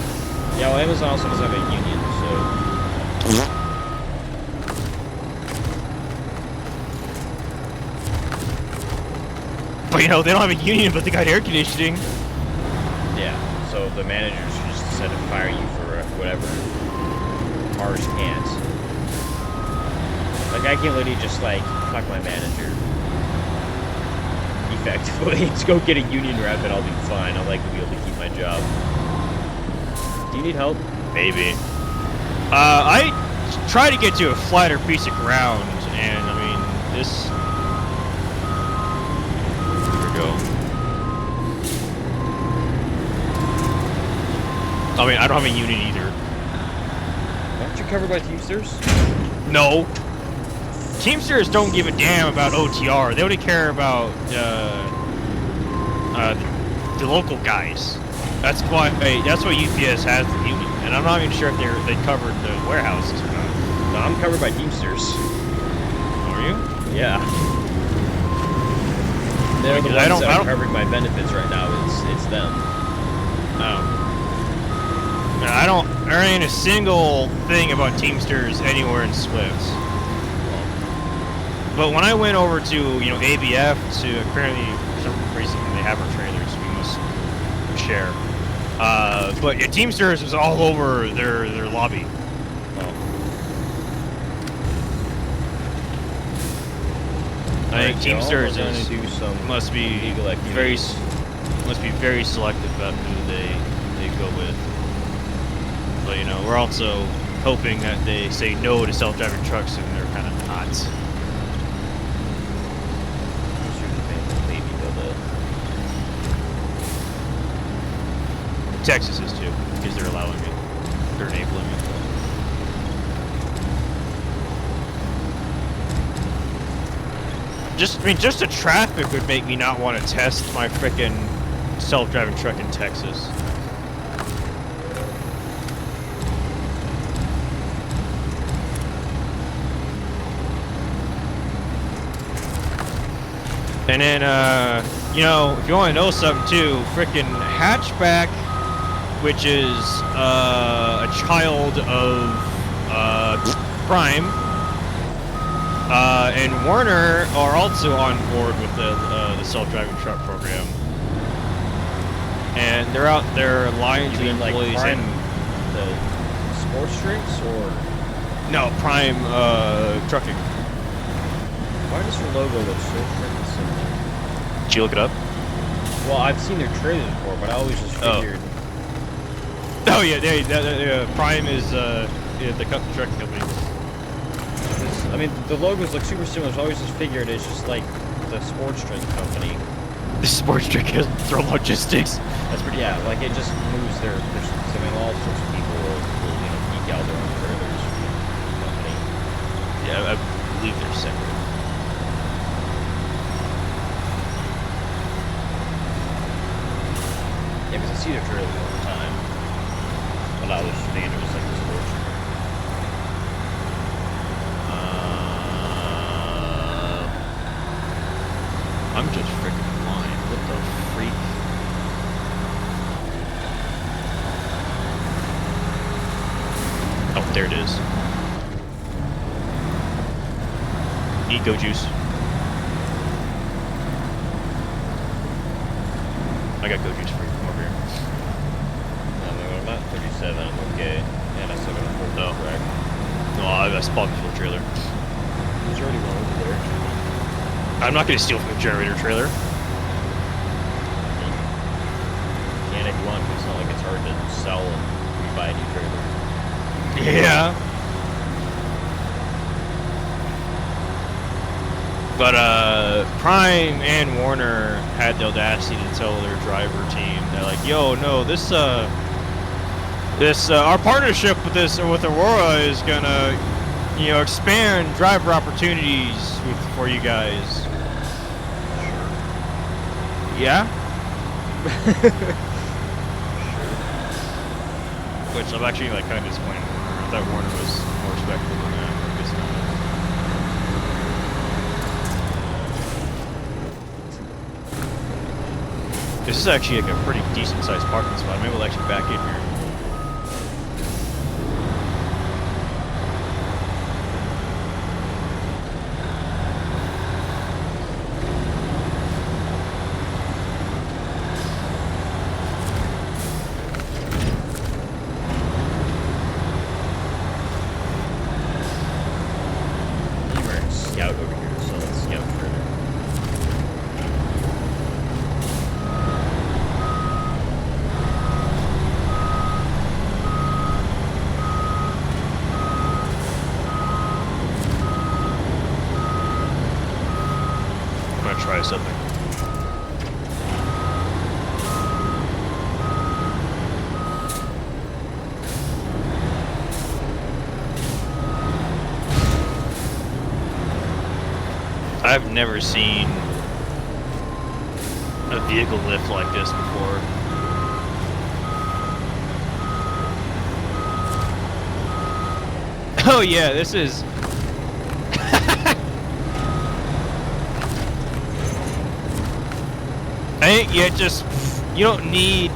Yeah, well, Amazon also does have a union, so. But you know, they don't have a union, but they got air conditioning. Yeah, so the managers should just decide to fire you for whatever. Ours can't. Like, I can literally just, like, fuck my manager. Effectively. Just go get a union rep and I'll be fine. I'll likely be able to keep my job. Do you need help? Maybe. I try to get to a flatter piece of ground, and I mean, this. Here we go. I mean, I don't have a union either. Aren't you covered by Teamsters? No. Teamsters don't give a damn about OTR. They only care about the local guys. That's why UPS has the union, and I'm not even sure if they covered the warehouses or not. No, I'm covered by Teamsters. Are you? Yeah. They're the Because ones that I are don't- covering my benefits right now. It's them. Oh. I don't. There ain't a single thing about Teamsters anywhere in Swift. But when I went over to ABF to apparently for some reason they have our trailers, we must share. But yeah, Teamsters was all over their lobby. I think Teamsters must be very selective about who they go with. But we're also hoping that they say no to self-driving trucks, and they're kind of not. Texas is too, because they're allowing it. They're enabling it. Just the traffic would make me not want to test my frickin' self-driving truck in Texas. And then, if you want to know something too, frickin' Hatchback, which is a child of Prime, and Warner are also on board with the self-driving truck program, and they're out there lying to the employees. Like Prime, the sports drinks, or no, Prime trucking. why does your logo look so freaking similar? Did you look it up? Well, I've seen their trailers before, but I always just figured. Oh yeah, Prime is the trucking company. I mean, the logos look super similar, so I always just figured it's just like the sports drink company. The sports drink has throw logistics. That's pretty, yeah, like it just moves their I mean, all sorts of people. I believe they're separate. Yeah, because I see their trailers all the time. But I was thinking it was like this orchard. I'm just freaking blind. What the freak? Oh, there it is. Need go juice. I got go juice for you. Come over here. I'm at 37, I'm okay. And I still got a full No. track. No, I spawned the fuel trailer. There's already one over there. I'm not gonna steal from the generator trailer. You can if you want, but it's not like it's hard to sell and buy a new trailer. Yeah. But Prime and Warner had the audacity to tell their driver team, they're like, "Yo, no, this our partnership with Aurora is gonna, expand driver opportunities for you guys." Yeah. Which I'm actually kind of disappointed. I thought Warner was more respectful than that. I guess not. This is actually like a pretty decent sized parking spot. Maybe we'll actually back in here. You were a scout over here, so let's scout further. I'm gonna try something. I've never seen a vehicle lift like this before. Oh yeah, this is... I think you don't need...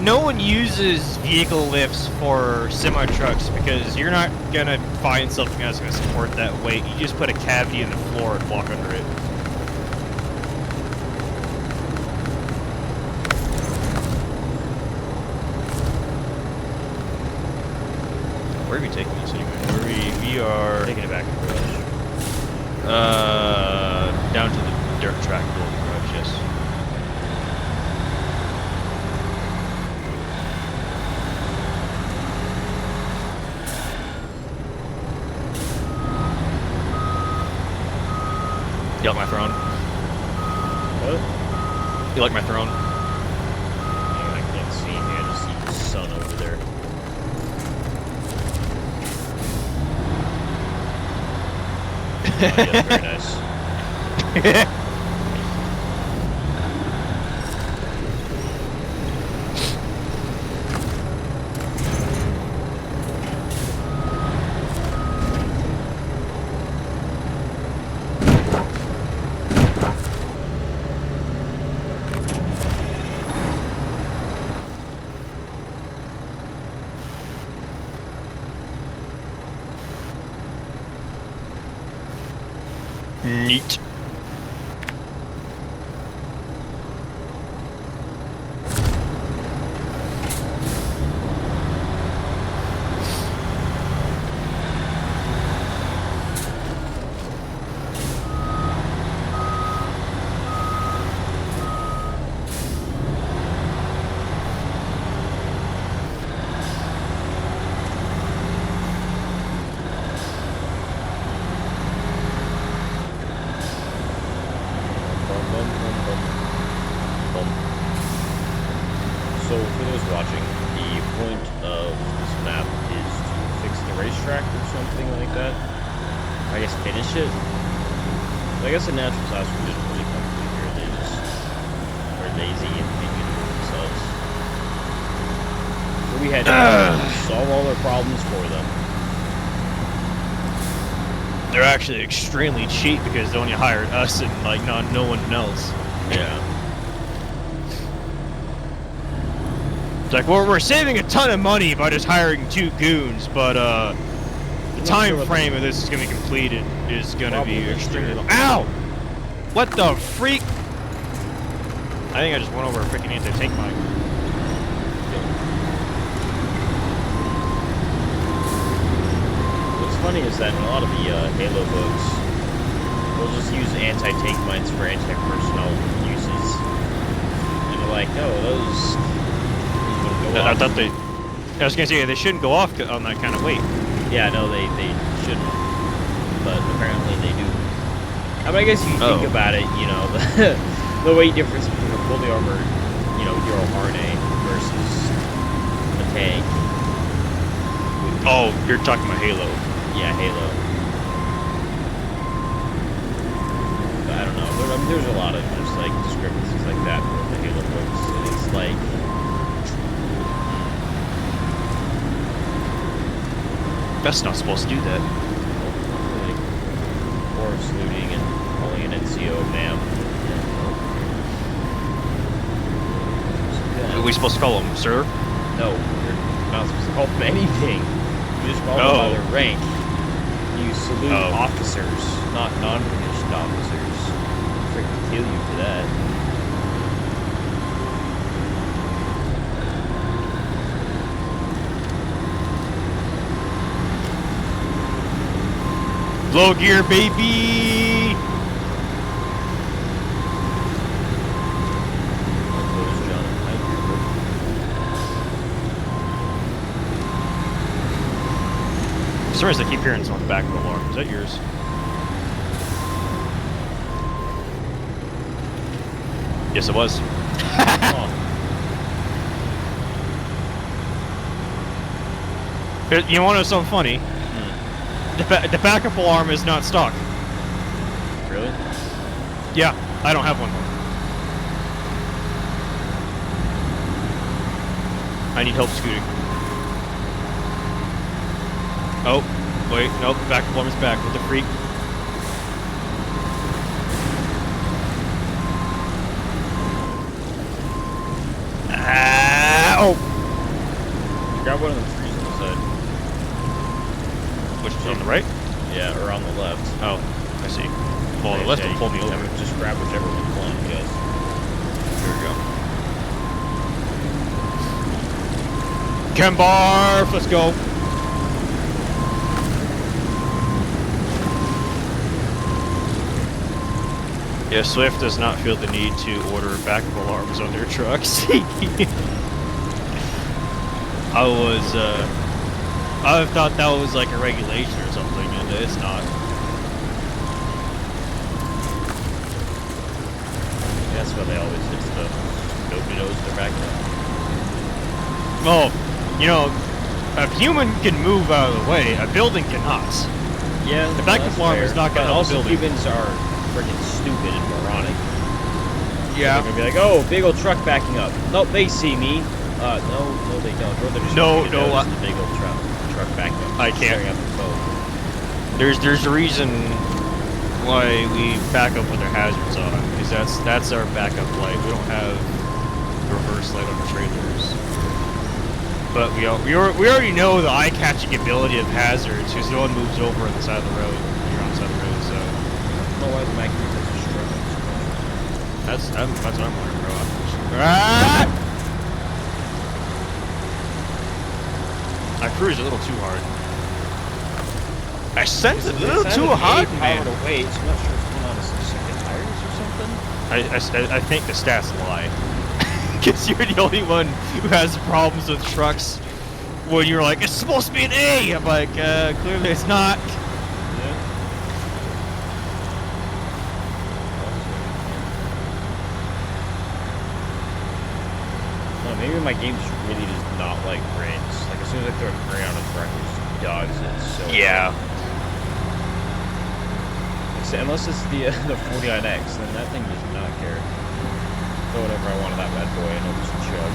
No one uses vehicle lifts for semi-trucks because you're not gonna find something that's gonna support that weight. You just put a cavity in the floor and walk under it. Where are we taking this anyway? We are Taking it back to the garage. down to the dirt track below the garage, yes. You like my throne? What? You like my throne? I can't see him. I just see the sun over there. Oh, yeah, very nice. Neat. So, for those watching, the point of this map is to fix the racetrack or something like that. I I guess, finish it. But I guess the natural disasters didn't really come through here. They just were lazy and didn't get it themselves. So we had to solve all their problems for them. They're actually extremely cheap because they only hired us and like no one else. Yeah. It's like we're saving a ton of money by just hiring 2 goons, but the time frame of this is gonna be completed is gonna be extremely long. Ow! What the freak? I think I just went over a freaking anti-tank mine. What's funny is that in a lot of the Halo books, they'll just use anti-tank mines for anti-personnel uses. And they're like, oh, those wouldn't go I off. thought they... I was gonna say, they shouldn't go off on that kind of weight. Yeah, no, they shouldn't. But apparently they do. I mean, I guess if you think about it, you know, the weight difference between a fully armored, you know, Hero Harney versus a tank. Oh, you're talking about Halo. Yeah, Halo. But I don't know. I mean, there's a lot of just like discrepancies like that with the Halo books. And it's like, That's not supposed to do that. like force looting and calling an NCO ma'am. What are we supposed to call them, sir? No, you're not supposed to call them anything. You just call them by their rank. You salute officers, not non-commissioned officers. Freaking kill you for that. Low gear, baby! For some reason I keep hearing someone back of the alarm. Is that yours? Yes, it was. You want to know something funny? The backup alarm is not stock. Really? Yeah, I don't have one. I need help scooting. Oh, wait, nope, the backup alarm is back. What the freak? Oh! Grab one of the trees on the side. Which is on the right? Yeah, or on the left. Oh, I see. Well, the left will pull me over. Just grab whichever one you want, I guess. There we go. Chem barf, let's go. Yeah, Swift does not feel the need to order backup alarms on their trucks. I thought that was like a regulation or something, and it's not. Yeah, that's why they always hit stuff. Nobody knows they're backing up. Well, you know, a human can move out of the way, a building cannot. Yeah, the backup alarm is not going to help the also, building. humans are freaking stupid and moronic. Yeah. They're gonna be like, oh, big old truck backing up. Nope, they see me. No, they don't. Or they're just the big old truck backing up. I can't. Up the boat. There's a reason why we back up with our hazards on, because that's our backup light. We don't have reverse light on the trailers. But we already know the eye-catching ability of hazards, because no one moves over on the side of the road. You're on the side of the road, so. I don't know why the Mac is such a struggle. That's what I'm wondering, bro. Ah! I cruised a little too hard. I sent it a little too hard, man. To wait, so I'm not sure if it's going on some second tires or something. I think the stats lie. Because you're the only one who has problems with trucks when you're like, it's supposed to be an A! I'm like, clearly it's not. Maybe my game just really does not like grains. Like, as soon as I throw a grain on a truck, it just dogs it so yeah. unless it's the 49X, then that thing does not care. Throw whatever I want of that bad boy, and it'll just chug.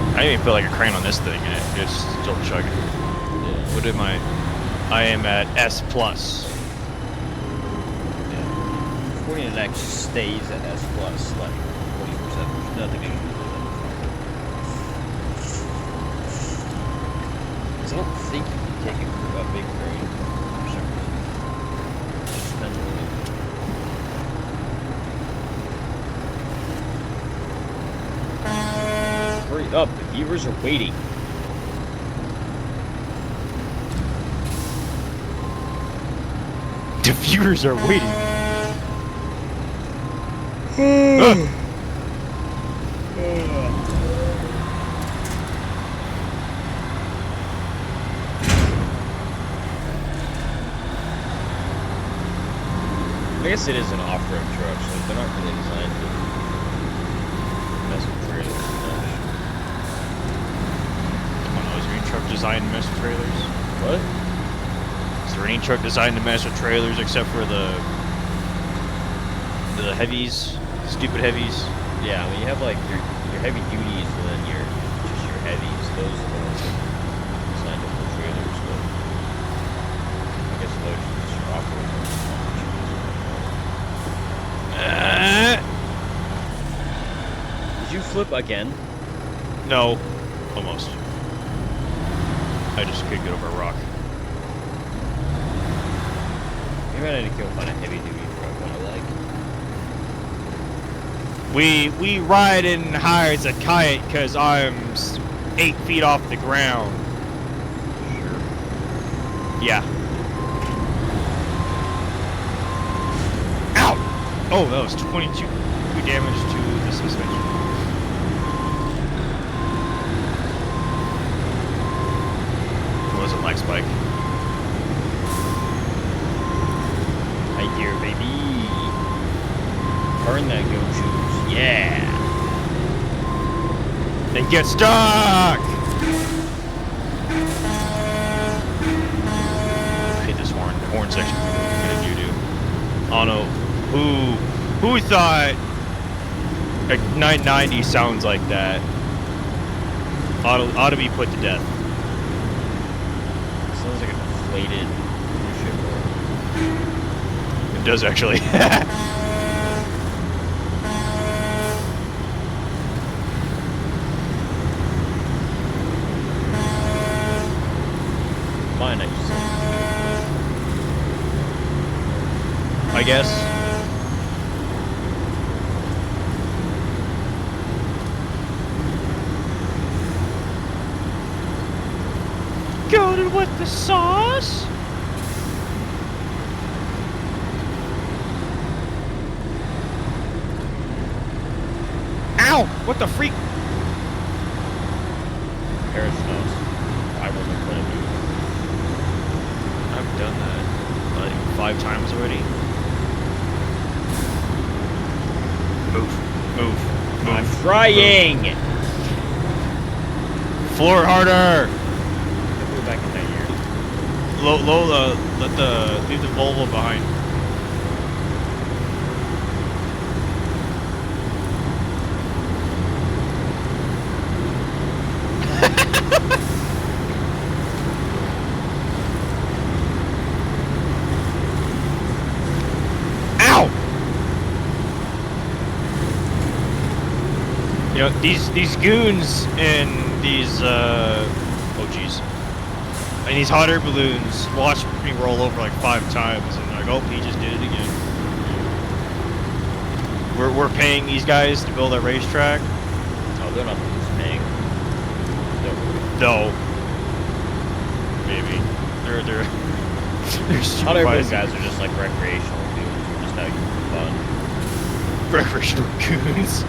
I didn't even feel like a crane on this thing, and it's still chugging. Yeah. What am I? I am at S+. Yeah. 49X stays at S+, like 20%. There's nothing you can do with it. Because I don't think you can take it for a big crane for some reason. It just depends on it. Hurry up, the beavers are waiting. The viewers are waiting. I guess it is an off-road truck, so they're not really designed to mess with trailers too much. One of those green truck designed to mess with trailers. What? Is there any truck designed to mess with trailers except for the heavies, stupid heavies? Yeah, I mean you have like your heavy duties and then just your heavies. Those are the ones that are designed to pull trailers, but I guess those are just your off-road trucks. Did you flip again? No, almost. I just could get over a rock. Maybe I need to go find a heavy-duty truck that I like. We ride in high as a kite because I'm 8 feet off the ground. Sure. Yeah. Ow! Oh, that was 22 damage to the suspension. It was a lag spike. Right here, baby. Burn that goat juice. Yeah. They get stuck! Hit this horn. The horn section gonna do. Oh no. Who thought a 990 sounds like that? Ought to be put to death. Sounds like a deflated ship. It does actually. Mine, I just I guess. Coated with the sauce. Ow! What the freak? Paris knows. I wasn't gonna do it. I've done that like 5 times already. Move. I'm trying! Floor harder! Go back in that year. Lola, leave the Volvo behind. Ow! You know, these goons and these oh geez. And these hot air balloons watch me roll over like 5 times and like, oh, he just did it again. We're paying these guys to build a racetrack. Oh, they're not just paying. No. Maybe. They're Hot air balloon supervising guys are just like recreational dudes. We're just having fun. recreational goons.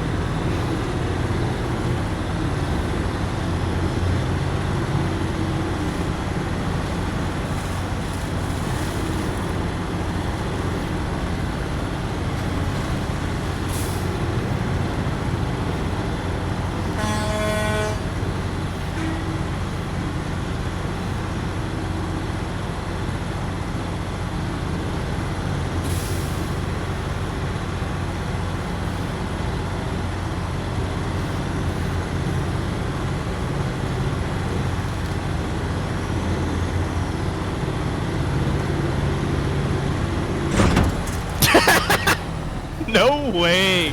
No way.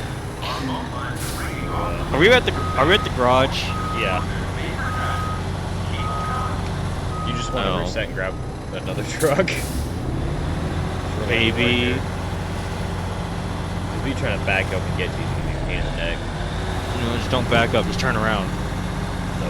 Are we at the garage? Yeah. You just want to Oh. reset and grab another truck. Maybe. Because we trying to back up and get to you, it's gonna be a pain in the neck. No, just don't back up. Just turn around. So.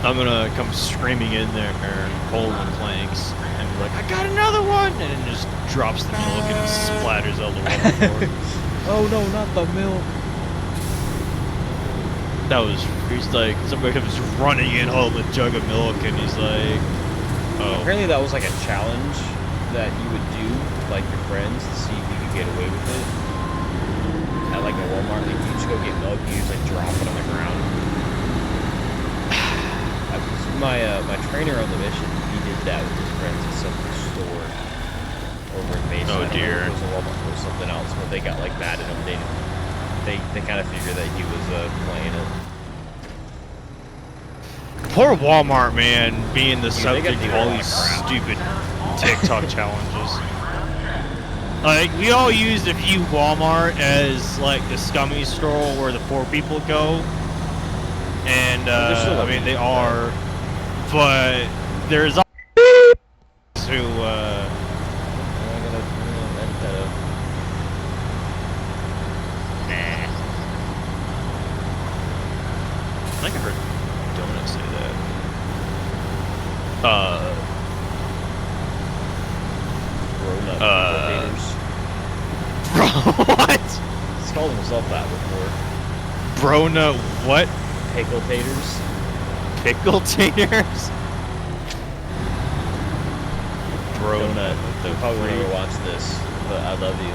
I'm gonna come screaming in there and holding planks and be like, I got another one! And it just drops the milk and it splatters all over the floor. Oh no, not the milk. That was, he's like, somebody comes running in holding a jug of milk and he's like, oh. Apparently that was like a challenge that you would do, like your friends, to see if you could get away with it. At like a Walmart, like you just go get milk, you just like drop it on the ground. My trainer on the mission, he did that with his friends at some store over in Mesa. Oh, I don't know dear. if it was a Walmart or something else, but they got like mad at him. They kind of figured that he was playing it. Poor Walmart, man, being the Dude, they subject gotta of do all a lot these of crap. stupid TikTok challenges. Like, we all use the view Walmart as, like, the scummy stroll where the poor people go. And, I mean, they are, but there's who, I'm gonna invent that. nah. I think I heard Donut say Grown-up that. What? He's called himself that before. Brona what? Pickle taters. Pickle taters? Donut. You'll probably never watch this, but I love you.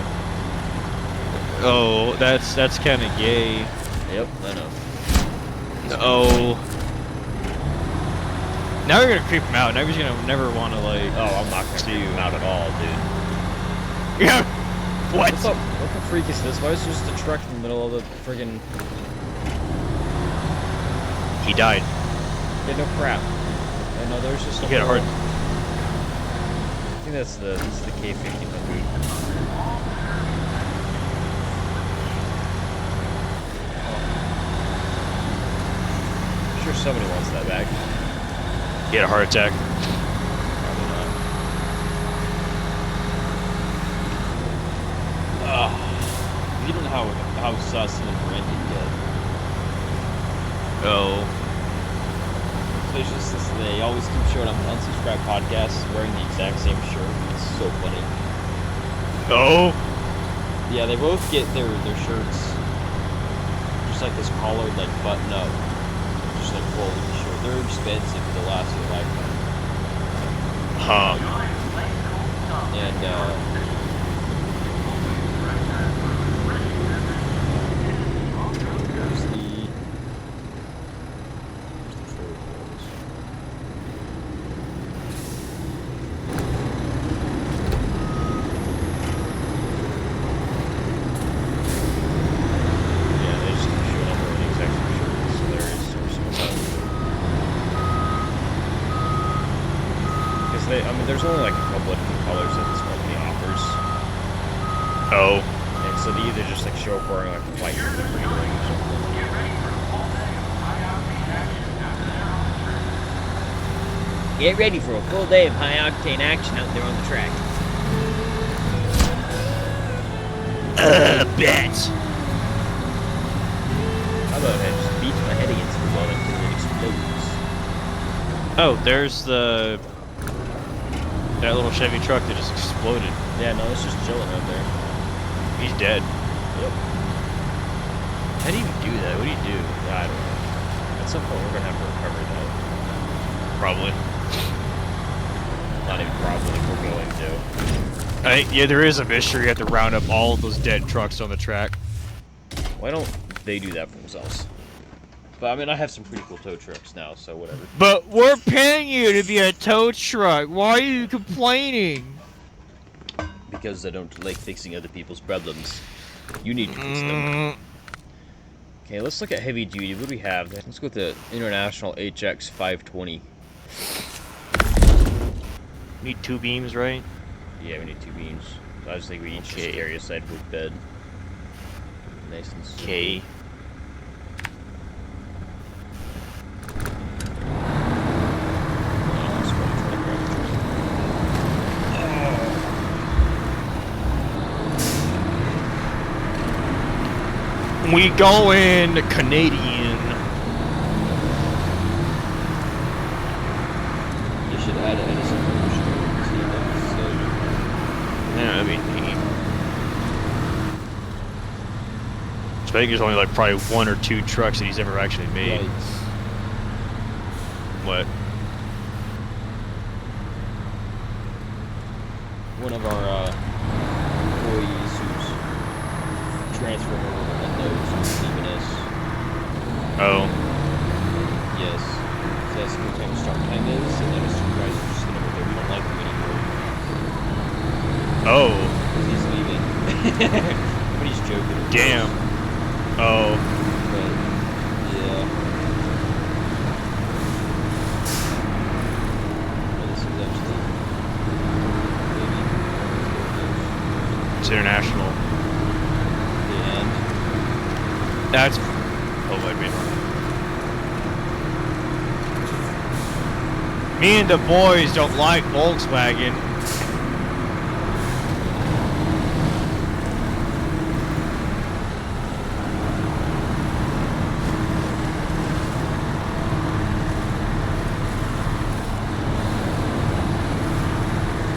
Oh, that's kind of gay. Yep, I know. Oh. Now you're gonna creep him out. Now he's gonna never want to like. Oh, I'm not gonna See see you you. out at all, dude. Yeah. What? What's up? What the freak is this? Why is there just a truck in the middle of the friggin'... He died. Yeah, no crap. I know there's just You get a heart. I think this is the K-1500. I'm sure somebody wants that back. He had a heart attack. Probably not. You don't know how sus and rented get. Oh. So it's just this, they always keep showing up on unsubscribed podcasts wearing the exact same shirt. It's so funny. Oh. Yeah, they both get their shirts just like this collared like button up, just like folded shirt. They're expensive. They'll last you a lifetime. Huh. And where's the trailer photos? Yeah, they just keep showing up wearing the exact same shirt. It's hilarious. Because I mean, there's only like a couple of different colors that this company offers. Oh. And so they either just like show up wearing like a white or green ring or something. Get ready for a full day of high-octane action out there on the track. Bet. How about I just beat my head against the wall until it explodes? Oh, there's that little Chevy truck that just exploded. Yeah, no, it's just chilling out there. He's dead. Yep. How do you even do that? What do you do? Yeah, I don't know. At some point, we're gonna have to recover that. Probably. Not even probably. We're going to. Yeah, there is a mission. You have to round up all of those dead trucks on the track. Why don't they do that for themselves? But I mean, I have some pretty cool tow trucks now, so whatever. But we're paying you to be a tow truck. Why are you complaining? Because I don't like fixing other people's problems. You need to fix them. Okay, let's look at heavy duty. What do we have? Let's go with the International HX 520. Need 2 beams, right? Yeah, we need 2 beams. So I just think we each Okay. just carry a sideboard bed. Nice and simple. Okay. We going Canadian. You should add Edison. Yeah, that'd be neat. So I think there's only like probably 1 or 2 trucks that he's ever actually made. Right. What? One of our employees who's transferring over to Windows is leaving us. Oh. Yes. So that's what kind of start time is, and then his supervisor's just gonna go there. We don't like him anymore. Oh. Because he's leaving. Nobody's joking. of Damn. course. Oh. But, yeah. Well, this is actually maybe It's international. the end. That's. Oh, wait a minute. Me and the boys don't like Volkswagen.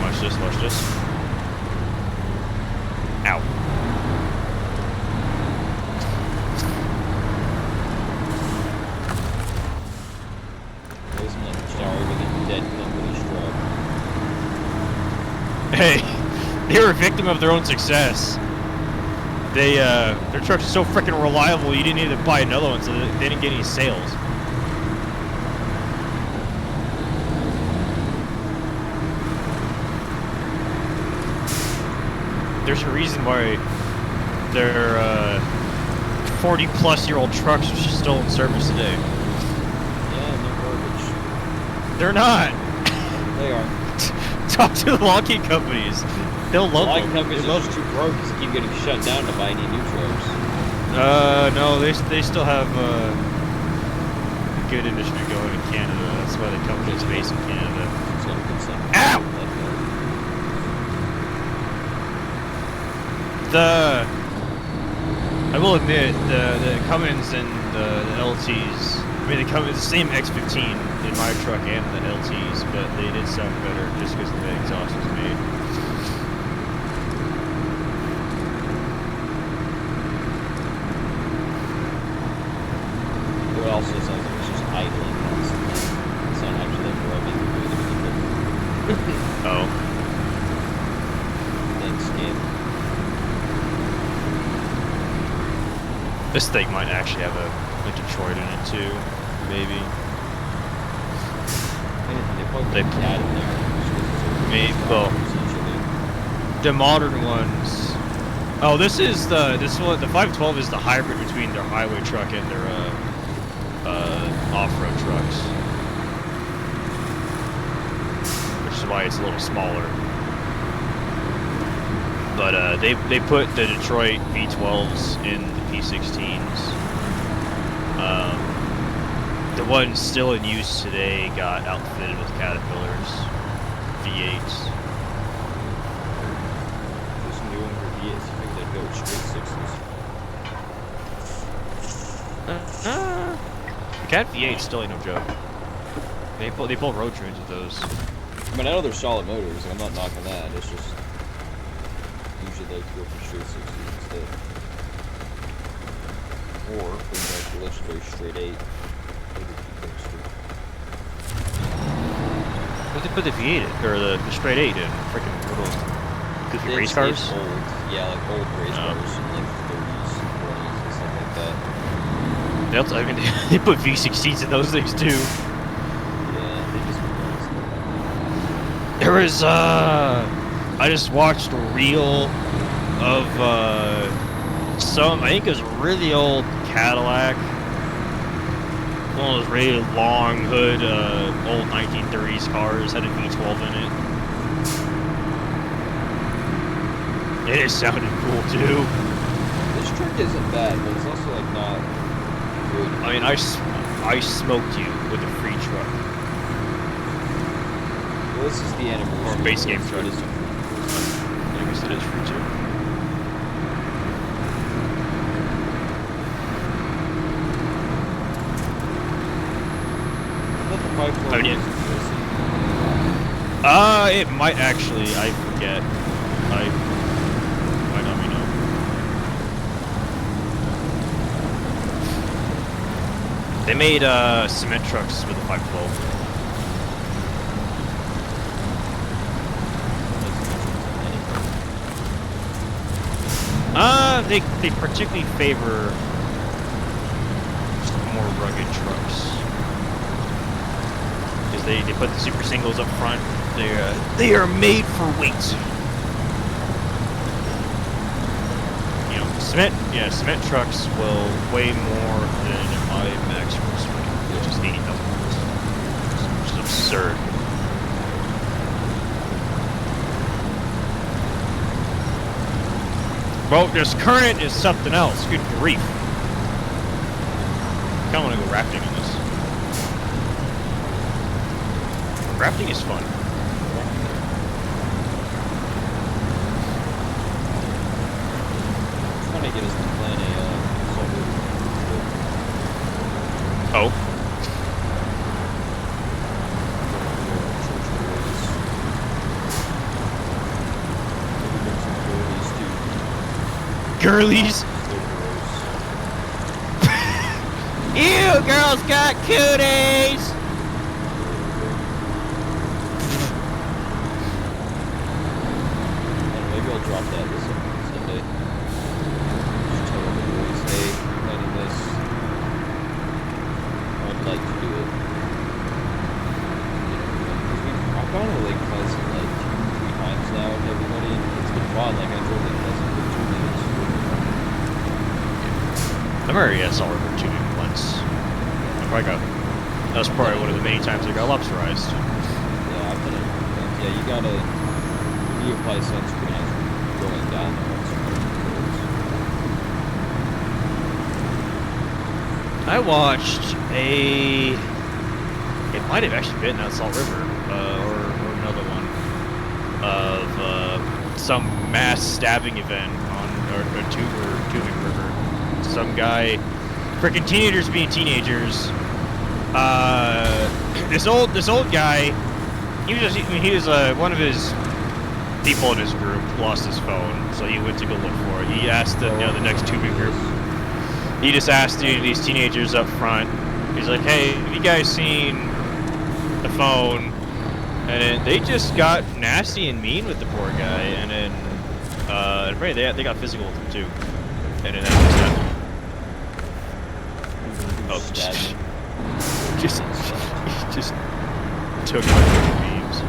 Watch this, watch this. Ow. Wasn't sorry with a dead company's truck. Hey, they were a victim of their own success. They, their trucks are so freaking reliable, you didn't need to buy another one, so they didn't get any sales. There's a reason why their 40-plus-year-old trucks are still in service today. Yeah, and they're garbage. They're not. They are. Talk to the logging companies. They'll love Like them. companies They are love just them. too broke to keep getting shut down to buy any new trucks. No, they still have a good industry going in Canada. That's why the company's based in Canada. It's gonna get some. Ow! I will admit, the Cummins and the LTs, I mean, the Cummins, the same X15 in my truck and the LTs, but they did sound better just because the exhaust was made. It also sounds like it's just idling constantly. It's not actually like rubbing through the vehicle. Oh. Thanks, game. This thing might actually have a Detroit in it too, maybe. They put They- the cat in there. Maybe, well, Essentially. the modern ones. Oh, this one. The 512 is the hybrid between their highway truck and their off-road trucks, which is why it's a little smaller. But they put the Detroit V12s in the P16s. The ones still in use today got outfitted with Caterpillars V8s. Just new one for V8s. You think they'd go straight sixes? The Cat V8 still ain't no joke. They pull road trains with those. I mean, I know they're solid motors. I'm not knocking that. It's just usually like to go for straight sixes instead, or bring back the legendary straight 8. What did they put the V8 in, or the straight 8 in? Freaking little goofy race cars? It's old, yeah, like old race Oh. cars from like the 30s and 40s and stuff like that. I mean, they put V16s in those things too. Yeah, they just There was, I just watched a reel of, I think it was a really old Cadillac. One of those really long hood, old 1930s cars, had a V12 in it. It sounded cool too. This truck isn't bad, but it's also like not good. I mean, I smoked you with a free truck. Well, this is the anniversary. Or a base game so truck. it is a free. I guess it is free too. I mean, it might actually. I forget. I might not be know. They made cement trucks with a 512. They particularly favor just more rugged trucks. They put the super singles up front. They are made for weight. You know, cement trucks will weigh more than my maximum swing, which is 80,000 pounds, which is absurd. Well, this current is something else. Good grief! I kind of want to go rafting on this. Rafting is fun. I'm trying to get us to plan a solo trip. Oh. Girlies? Ew, girls got cooties! Drop that this Sunday. Just tell the boys, hey, planning this. I'd like to do it. I've gone to Lake Pleasant like 2-3 times now with everybody. It's been fun. Like I drove Lake Pleasant for 2 days. I've already had Salt River 2 once. That was probably one of the many times I got lobsterized. Yeah, I've done it. Yeah, you gotta reapply sunscreen as going down there. I watched it might have actually been that Salt River, or another one, of some mass stabbing event on a tubing river. Some guy, freaking teenagers being teenagers. This old guy, he was one of his people in his group lost his phone, so he went to go look for it. He asked the next tubing group. He just asked these teenagers up front. He's like, "Hey, have you guys seen the phone?" And then they just got nasty and mean with the poor guy. And then, they got physical with him too. And then that was that. Oh, just took my beams.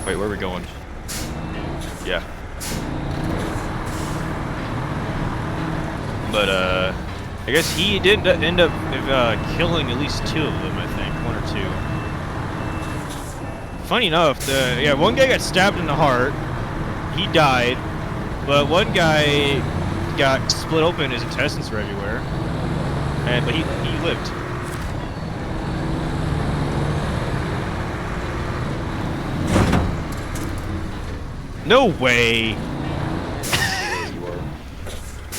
Wait, where are we going? Yeah. But, I guess he did end up killing at least 2 of them, I think. 1 or 2. Funny enough, one guy got stabbed in the heart. He died. But one guy got split open, his intestines were everywhere. But he lived. No way!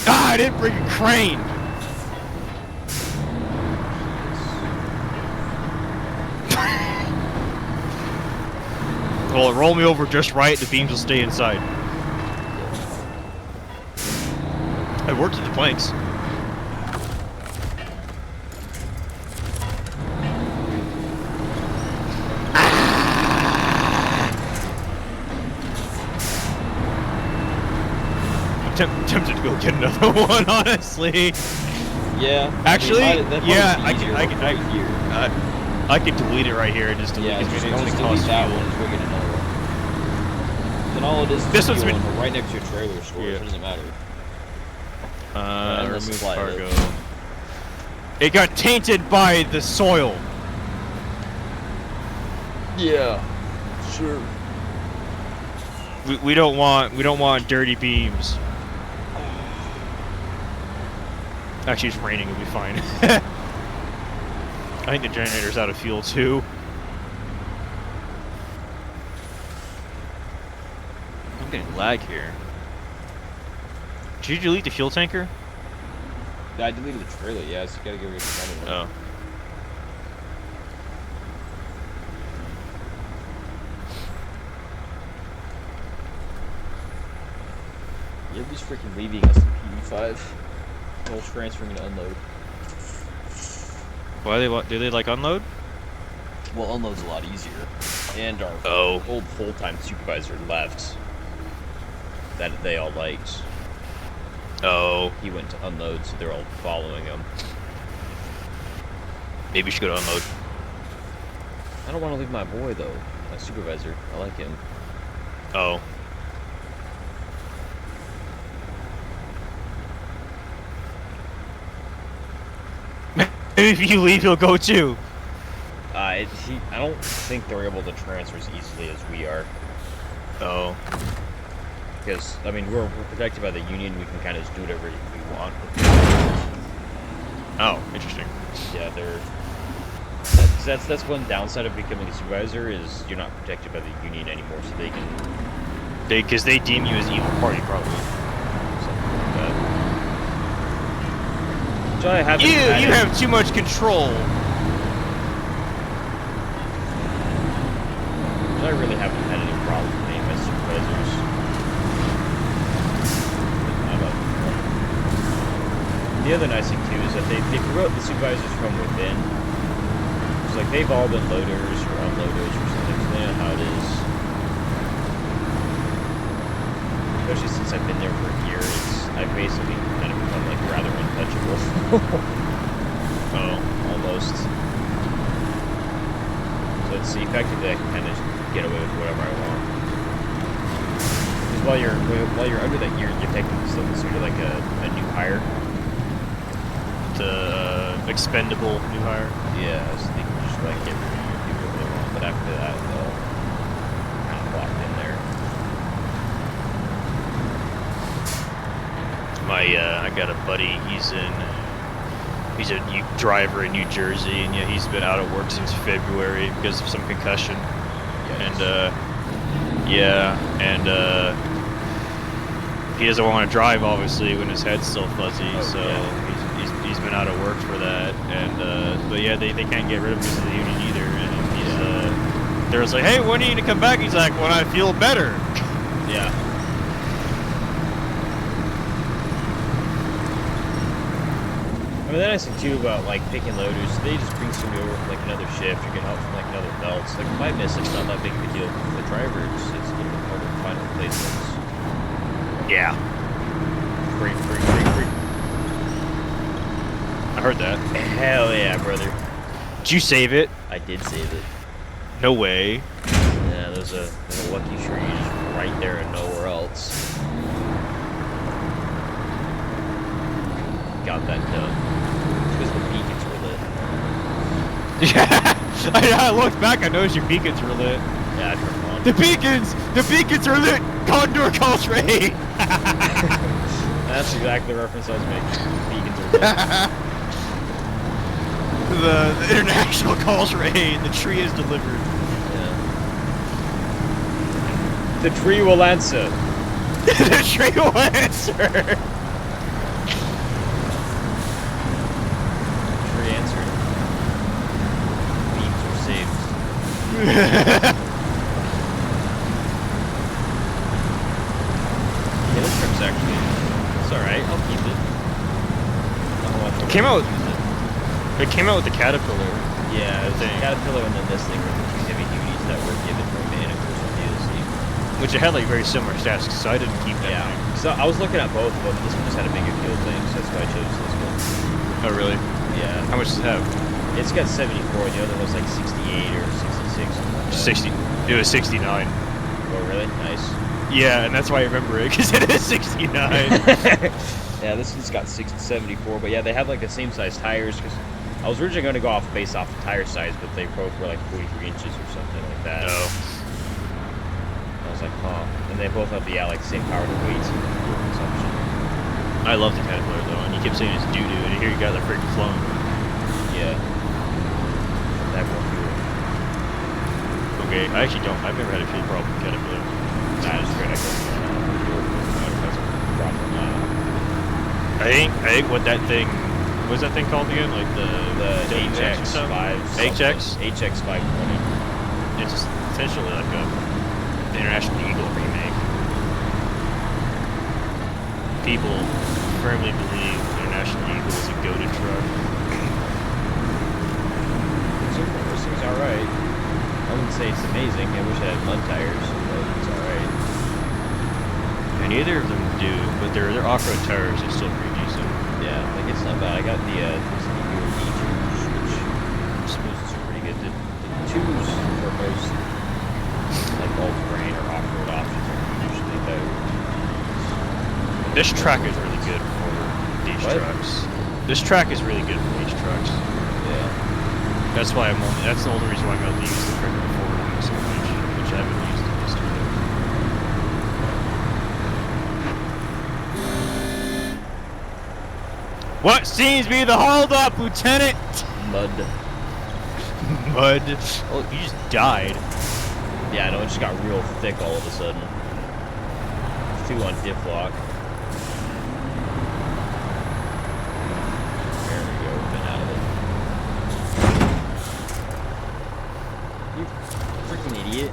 Ah, I didn't bring a crane! Well, roll me over just right, the beams will stay inside. I worked at the planks. Tempted to go get another one, honestly. Yeah. Actually, I could delete it right here and just delete it. It only costs fuel. Then all it is This fuel one's been- and we're right next to a trailer store, Yeah. so it doesn't matter. Remove supply of cargo. it. It got tainted by the soil. Yeah, sure. We don't want dirty beams. Actually, it's raining. It'll be fine. I think the generator's out of fuel too. I'm getting lag here. Did you delete the fuel tanker? I deleted the trailer, yeah, so you gotta get rid of the other one. Oh. You're just freaking leaving us in PE5. Whole transferring to unload. Why do they like unload? Well, unload's a lot easier. And our Oh. old full-time supervisor left. That they all liked. Oh. He went to unload, so they're all following him. Maybe you should go to unload. I don't want to leave my boy, though. My supervisor. I like him. Oh. Maybe if you leave, he'll go too. I don't think they're able to transfer as easily as we are. Oh. Because, I mean, we're protected by the union. We can kind of just do whatever we want. Oh, interesting. Yeah, that's one downside of becoming a supervisor is you're not protected by the union anymore, so they can Because they deem you as evil party, probably. something like that. Which I haven't You had have too much control. Which I really haven't had any problem with any of my supervisors. The other nice thing too is that they promote the supervisors from within. It's like they've all been loaders or unloaders or something, so they know how it is. Especially since I've been there for a year, I've basically kind of become like rather untouchable. Oh. Almost. So it's effective that I can kind of get away with whatever I want. Because while you're under that, you're technically still considered like a new hire. The expendable new hire. Yeah, so they can just like get rid of you, do whatever they want. But after that, they'll kind of locked in there. I got a buddy. He's a driver in New Jersey, and yeah, he's been out of work since February because of some concussion. Yikes. And he doesn't want to drive, obviously, when his head's still fuzzy. Oh, so yeah. he's been out of work for that. And but yeah, they can't get rid of him because of the union either. And they're just like, hey, when are you gonna come back? He's like, when I feel better. Yeah. I mean, the nice thing too about like picking loaders, they just bring somebody over from like another shift or get help from like another belts. Like if I miss, it's not that big of a deal. For the driver, it's a little bit harder to find replacements. Yeah, Free. I heard that. Hell yeah, brother. Did you save it? I did save it. No way. Yeah, there's a lucky tree just right there and nowhere else. Got that done. Because the beacons were lit. Yeah, I looked back. I noticed your beacons were lit. Yeah, I turned them on. The beacons are lit. Condor calls raid. That's exactly the reference I was making. Beacons are lit. The international calls raid. The tree is delivered. Yeah. The tree will answer. The tree will answer. Tree answered. Beams are saved. Yeah, this truck's actually, it's alright, I'll keep it. I don't want to Came out- use it. It came out with the Caterpillar. Yeah, it's the thing. Caterpillar and then this thing were the two heavy duties that were given from managers from DLC. Which it had like very similar stats, so I didn't keep that Yeah, thing. so I was looking at both of them. This one just had a bigger fuel tank, so that's why I chose this one. Oh really? Yeah. How much does it have? It's got 74, the other was like 68 or 66. Something like that. 60. It was 69. Oh, really? Nice. Yeah, and that's why I remember it, because it is 69. Yeah, this one's got 74, but yeah, they have like the same size tires, because I was originally going to go based off the tire size, but they both were like 43 inches or something like that. No. I was like, huh. And they both have the, like same power to weight consumption. I love the Caterpillar, though, and you keep saying it's doo-doo, and here you got the freaking flowing. Yeah. That won't do it. Okay, I actually don't. I've never had a fuel problem with Caterpillar. Nah, it's great. I think what that thing, what's that thing called again? Like the HX5. HX 520. It's just essentially like the International Eagle remake. People firmly believe International Eagle is a goated truck. This thing's alright. I wouldn't say it's amazing. I wish I had mud tires, but it's alright. And neither of them do, but their off-road tires are still pretty decent. Yeah, like it's not bad. I got the newer E2s, which I suppose is pretty good. The 2s for most like all-terrain or off-road options are usually better. This track is really good for these trucks. This track is really good for these trucks. Yeah. That's why that's the only reason why I'm able to use the freaking Ford on this much, which I haven't used in this too. What seems to be the holdup, Lieutenant? Mud. Mud. Oh, you just died. Yeah, I know, it just got real thick all of a sudden. 2 on diff lock. There we go, been out of it. You freaking idiot.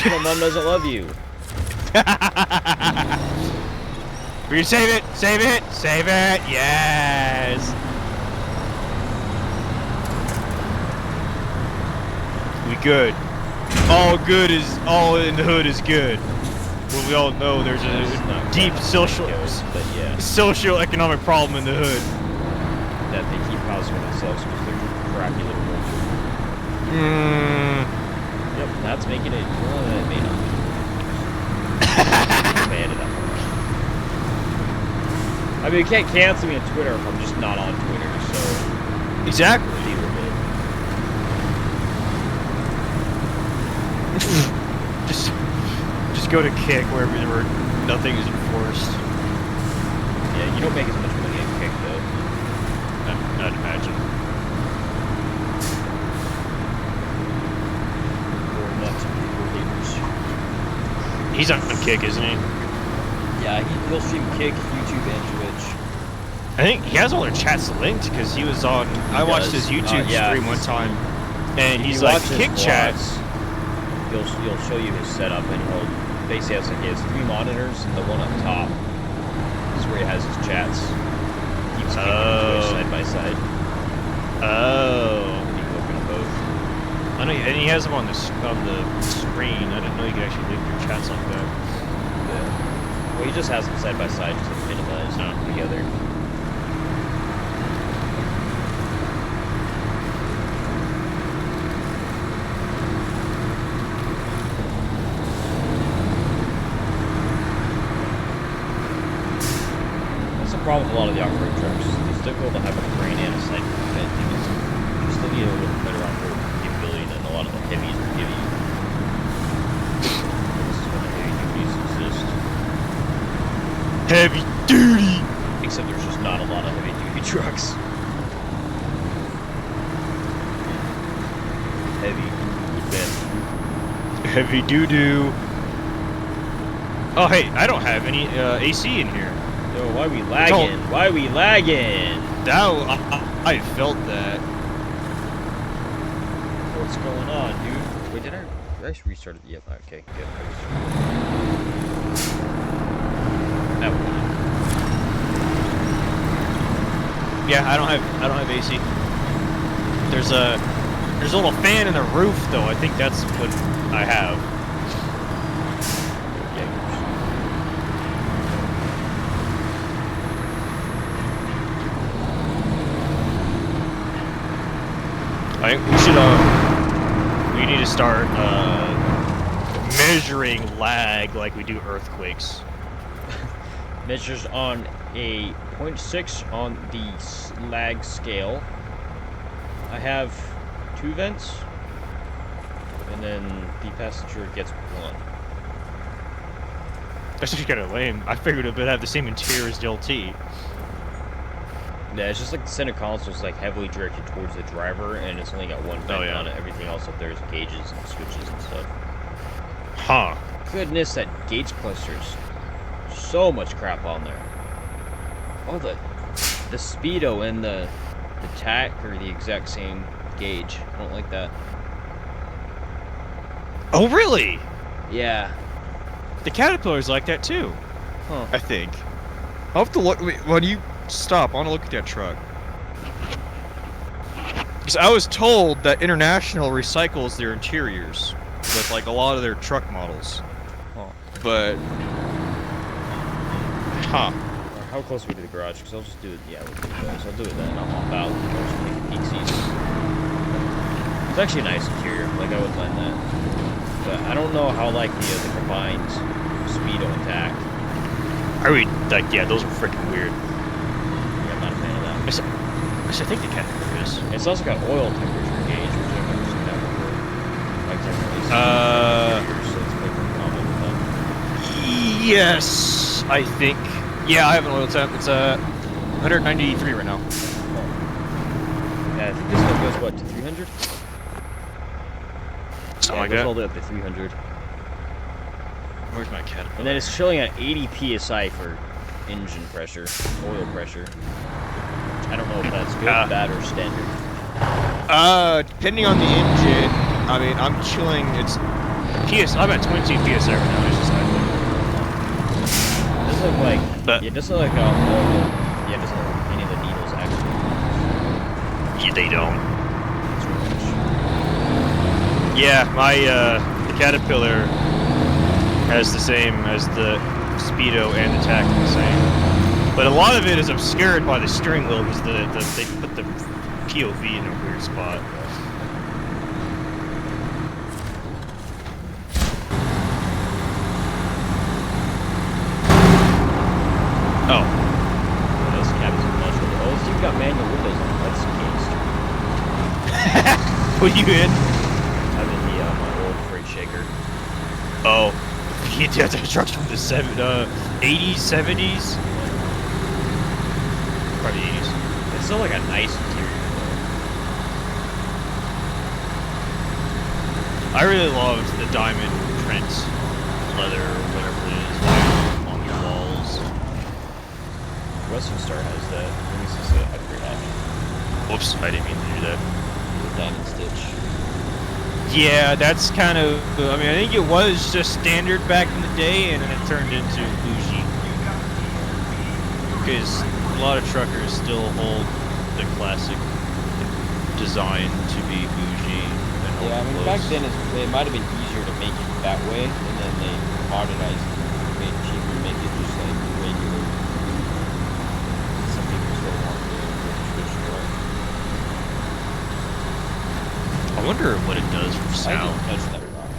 My mom doesn't love you. Will you save it? Save it! Save it! Yes! We good. All good is, all in the hood is good. Well, we all know there's a deep socio-economic problem in the hood. That they keep housing themselves because they're crappy little bullshit. Yep, that's making it. Well, that may not be. Bad enough. I mean, you can't cancel me on Twitter if I'm just not on Twitter, so. Exactly. Deal with it. just go to Kick where nothing is enforced. Yeah, you don't make as much money at Kick though. I'd imagine. He's on Kick, isn't he? Yeah, he'll stream Kick, YouTube, and Twitch. I think he has all their chats linked because he was on. I watched his YouTube stream one time, and he's like Kick chats. He'll show you his setup, and he'll basically he has 3 monitors, and the one up top is where he has his chats. He keeps Kick and Twitch side by side. Oh. You can open them both. I know, and he has them on the screen. I didn't know you could actually link your chats like that. Yeah. Well, he just has them side by side, just to minimize them together. That's the problem with a lot of the off-road trucks. It's difficult to have a crane and a side vent because you still need a little better off-road capability than a lot of the heavies will give you. This is when the heavy duties exist. Heavy duty! Except there's just not a lot of heavy-duty trucks. Heavy vent. Heavy doo-doo. Oh, hey, I don't have any AC in here. Yo, why we lagging? Why we lagging? I felt that. What's going on, dude? Wait, did I restart it? Yep, okay, good. That one. Yeah, I don't have AC. There's a little fan in the roof though. I think that's what I have. I think we need to start measuring lag like we do earthquakes. Measures on a 0.6 on the lag scale. I have 2 vents, and then the passenger gets 1. That's just kind of lame. I figured it would have the same interior as the LT. Yeah, it's just like the center console is like heavily directed towards the driver, and it's only got 1 vent on it. Everything else up there is gauges and switches and stuff. Huh. Goodness, that gauge clusters. So much crap on there. Oh, the speedo and the tack are the exact same gauge. I don't like that. Oh, really? Yeah. The Caterpillar's like that too. Huh. I think. I'll have to look. When you stop, I want to look at that truck. Because I was told that International recycles their interiors with like a lot of their truck models. Huh. But. Huh. How close are we to the garage? Because I'll just do it. Yeah, we'll do those. I'll do it then. I'll hop out and I'll just make a peek season. It's actually a nice interior. Like, I would lend that. But I don't know how, like, the combined speedo and tack. I mean, like, yeah, those are freaking weird. Yeah, I'm not a fan of that. I think the Caterpillar is. It's also got oil temperature gauge, which I've never seen that before. Like, technically, so it's quite common with them. Yes, I think. Yeah, I have an oil temp. It's 193 right now. Yeah, I think this one goes, what, to 300? Something like it goes that. all the way up to 300. Where's my Caterpillar? And then it's showing at 80 psi for engine pressure, oil pressure. I don't know if that's good, bad, or standard. Depending on the engine, I mean, I'm chilling. It's I'm at 22 psi right now. It's just like. It doesn't look like. Yeah, it doesn't look like oil. Yeah, it doesn't look like any of the needles actually. Yeah, they don't. It's rich. Yeah, my the Caterpillar has the same as the Speedo and the tack are the same. But a lot of it is obscured by the steering wheel because they put the POV in a weird spot. Oh. This cabin's much better. Oh, this dude got manual windows on. That's gangster. What are you in? I'm in the my old freight shaker. Oh. Yeah, the truck's from the 80s, 70s? Probably 80s. It's still like a nice interior. I really loved the diamond print leather, whatever it is, on the walls. Western Star has that. Let me see the upgrade option. Whoops, I didn't mean to do that. The diamond stitch. Yeah, that's kind of, I mean, I think it was just standard back in the day, and then it turned into bougie. Because a lot of truckers still hold the classic design to be bougie. Yeah, I mean, back then it might have been easier to make it that way, and then they modernized it, made it cheaper to make it just like regular. Some people still want the traditional. I wonder what it does for sound. I didn't touch that rock.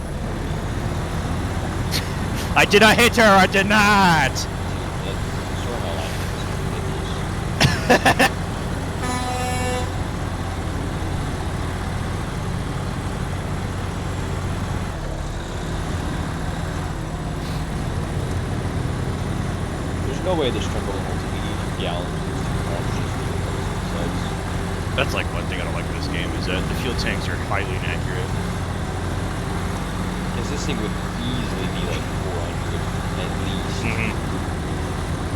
I did not hit her, I did not! Dude, that's sort of how I ridiculous. There's no way this truck will hold 80 gallons. That's like one thing I don't like with this game, is that the fuel tanks are highly inaccurate. Because this thing would easily be like 400 at least.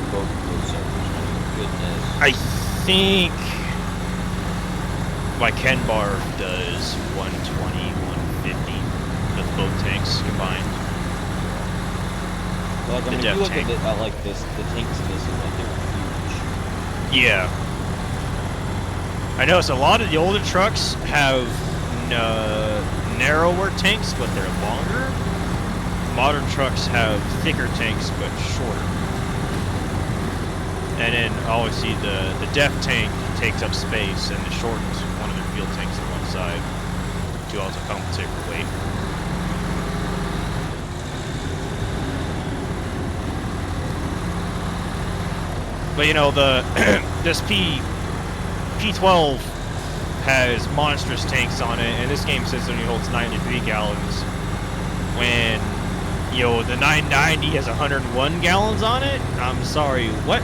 Both servers. Goodness. I think my Ken bar does 120, 150 with both tanks combined. Like, I mean, if depth you look tank. at like this, the tanks in this, like, they're huge. Yeah. I noticed a lot of the older trucks have narrower tanks, but they're longer. Modern trucks have thicker tanks, but shorter. And then obviously the depth tank takes up space, and it shortens one of their fuel tanks on one side to also compensate for weight. But you know, the this P12 has monstrous tanks on it, and this game says it only holds 93 gallons. When, you know, the 990 has 101 gallons on it. I'm sorry, what?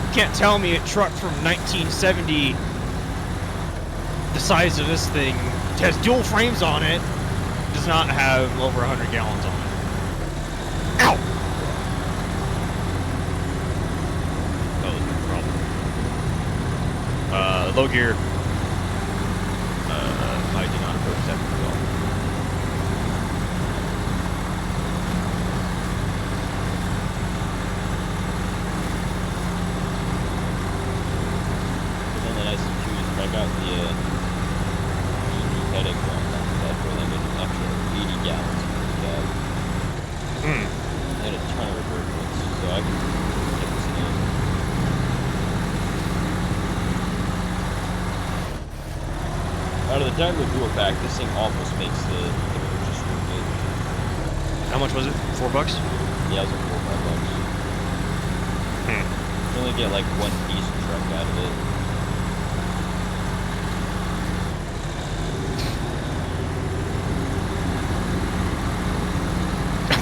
You can't tell me a truck from 1970, the size of this thing, has dual frames on it, does not have over 100 gallons on it. Ow! That was my problem. Low gear. I did not approach that very well. It's only nice to choose. I got the headache one. That's where they made an extra 80 gallons for the cab. They had a ton of reverberations, so I can get this in. Out of the Daimler dual pack, this thing almost makes the purchase worth it. How much was it? $4? Yeah, it was like $4 or $5. You only get like one decent truck out of it.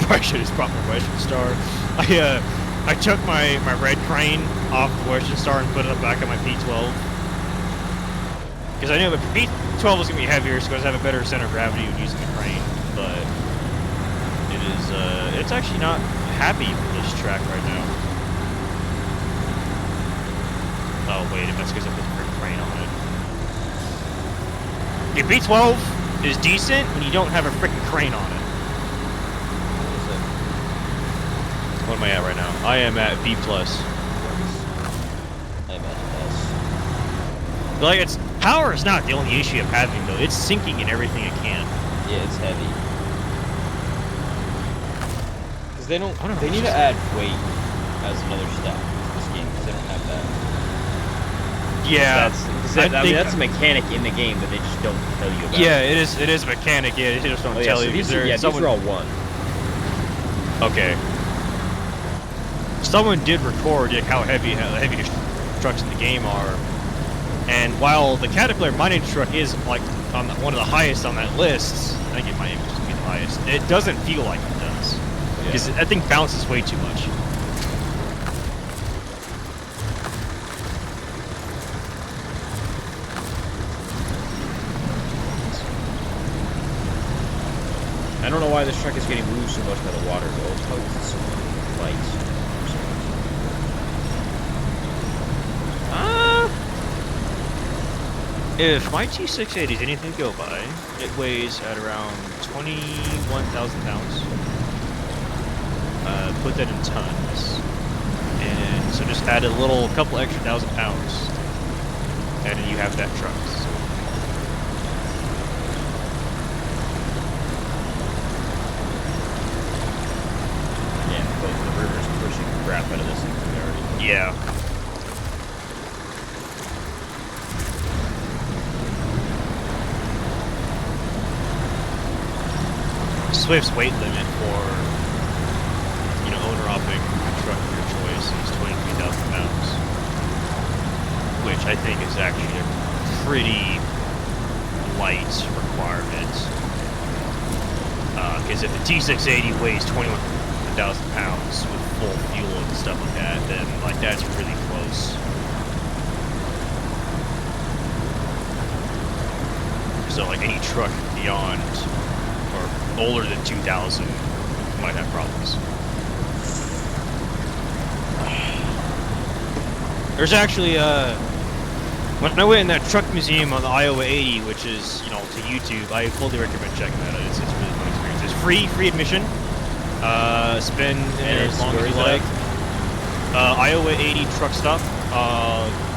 I should have brought my Western Star. I took my red crane off the Western Star and put it back on my P12. Because I knew the P12 was going to be heavier, so I was going to have a better center of gravity when using the crane. But it's actually not happy with this track right now. Oh wait, that's because I put the crane on it. Your P12 is decent when you don't have a freaking crane on it. What am I at right now? I am at B+. I'm at S. Like, it's power is not the only issue I'm having though. It's sinking in everything it can. Yeah, it's heavy. Because they don't. I don't know They if need it's to add weight as another step to this game because they don't have that. Yeah, That's a mechanic in the game, but they just don't tell you about. yeah, it is. It is a mechanic. Yeah, they just don't tell so you. these, Because these are all one. Okay. Someone did record like how heavy the trucks in the game are, and while the Caterpillar mining truck is like on one of the highest on that list, I think it might even just be the highest. It doesn't feel like it does because that thing bounces way too much. I don't know why this truck is getting moved so much by the water though. It's probably because it's so light. If my T680 is anything to go by, it weighs at around 21,000 pounds. Put that in tons. And so just add a couple extra 1,000 pounds. And then you have that truck. Yeah, but the river's pushing the crap out of this thing from there already. Yeah. Swift's weight limit for, you know, owner-operating a truck of your choice is 23,000 pounds, which I think is actually a pretty light requirement. Because if the T680 weighs 21,000 pounds with full fuel and stuff like that, then like that's really close. So like any truck beyond or older than 2,000 might have problems. There's actually when I went in that truck museum on the Iowa 80, which is, you know, to YouTube, I fully recommend checking that out. It's a really fun experience. It's free admission. Spend as long as you like. Iowa 80 truck stop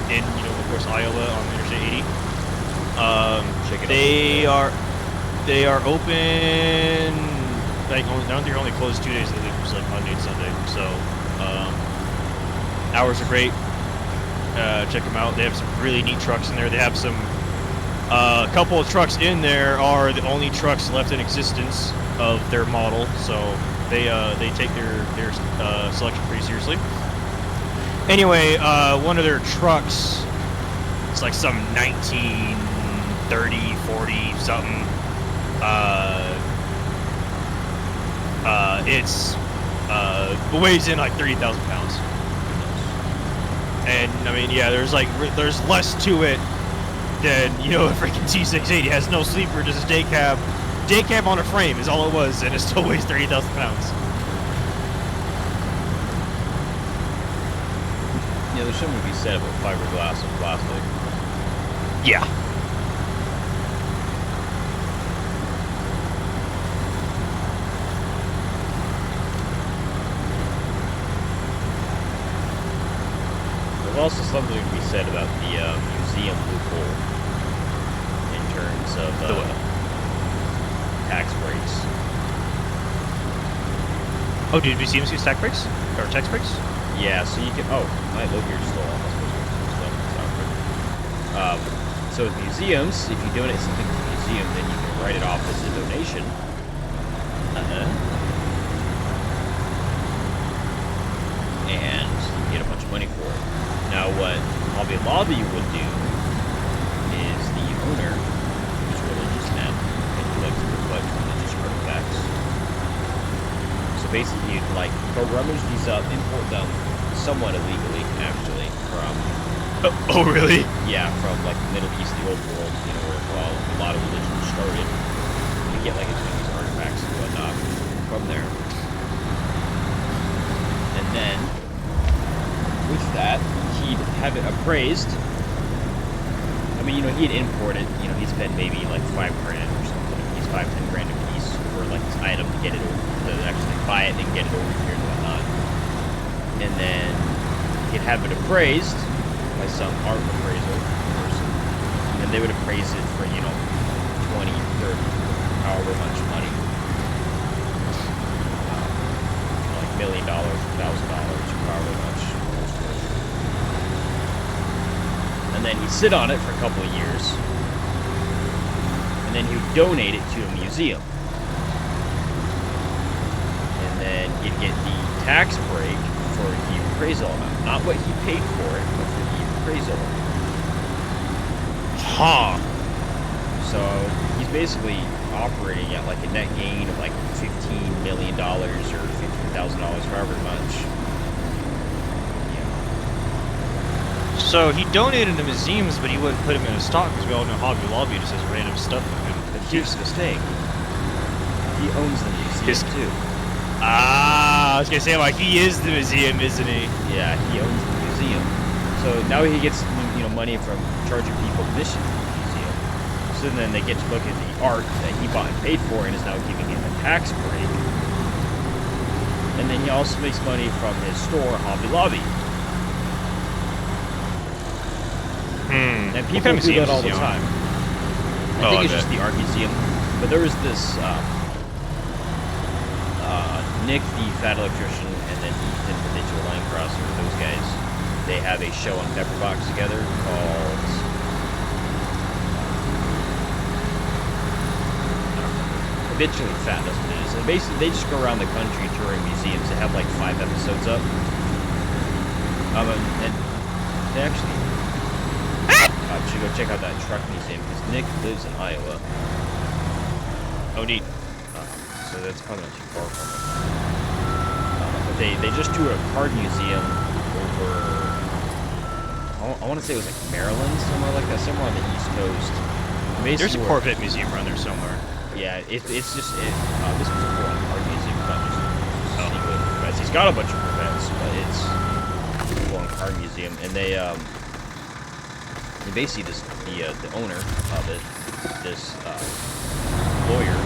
in, you know, of course, Iowa on Interstate 80. They are open. Like, I don't think they're only closed 2 days a week, just like Monday and Sunday. So hours are great. Check them out. They have some really neat trucks in there. They have some. A couple of trucks in there are the only trucks left in existence of their model. So They take their selection pretty seriously. Anyway, one of their trucks, it's like some 1930, 40 something. It's weighs in like 30,000 pounds. And I mean, yeah, there's less to it than, you know, a freaking T680. It has no sleeper, just a day cab on a frame is all it was, and it still weighs 30,000 pounds. Yeah, there's something to be said about fiberglass and plastic. Yeah. There's also something to be said about the museum loophole in terms of tax breaks. Oh, dude, museums use tax breaks? Or tax breaks? Yeah, so you can. Oh, my locator still almost stuff. So with museums, if you donate something to the museum, then you can write it off as a donation. And you get a bunch of money for it. Now, what Hobby Lobby would do is the owner, who's a religious man, and he likes to collect religious artifacts. So basically, you'd like go rummage these up, import them somewhat illegally, actually, from Oh, really? yeah, from like the Middle East, the old world, you know, where a lot of religions started. You get like these artifacts and whatnot from there, and then with that, he'd have it appraised. I mean, you know, he'd import it. You know, he'd spend maybe like $5 grand or something. He's $5-10 grand a piece for like this item to get it over, to actually buy it and get it over here and whatnot. And then he'd have it appraised by some art appraisal person, and they would appraise it for, you know, 20, 30, however much money, like $1 million, $1,000, however much it's worth. And then he'd sit on it for a couple of years, and then he would donate it to a museum, and then he'd get the tax break for the appraisal amount, not what he paid for it, but for the appraisal. Huh. So he's basically operating at like a net gain of like $15 million or $15,000, however much. Yeah. So he donated to museums, but he wouldn't put them in a stock because we all know Hobby Lobby just has random stuff in him. But here's the thing. He owns the museum too. Ah, I was gonna say, like, he is the museum, isn't he? Yeah, he owns the museum. So now he gets, you know, money from charging people admission to the museum. So then they get to look at the art that he bought and paid for and is now giving him a tax break. And then he also makes money from his store, Hobby Lobby. And people do that all the time. I think it's just the art museum. But there was this Nick, the Fat Electrician, and then Ethan, the Digital Line Crosser, those guys, they have a show on Pepperbox together called Habitually Fat, that's what it is. And basically, they just go around the country touring museums. They have like 5 episodes up. And they actually should go check out that truck museum because Nick lives in Iowa. Oh, neat. So that's probably not too far from it. But they just do a card museum over, I want to say it was like Maryland, somewhere like that, somewhere on the East Coast. There's a Corvette museum around there somewhere. Yeah, it's just, this was a full-on card museum, not just single Corvettes. He's got a bunch of Corvettes, but it's a full-on card museum, and they basically the owner of it, this lawyer,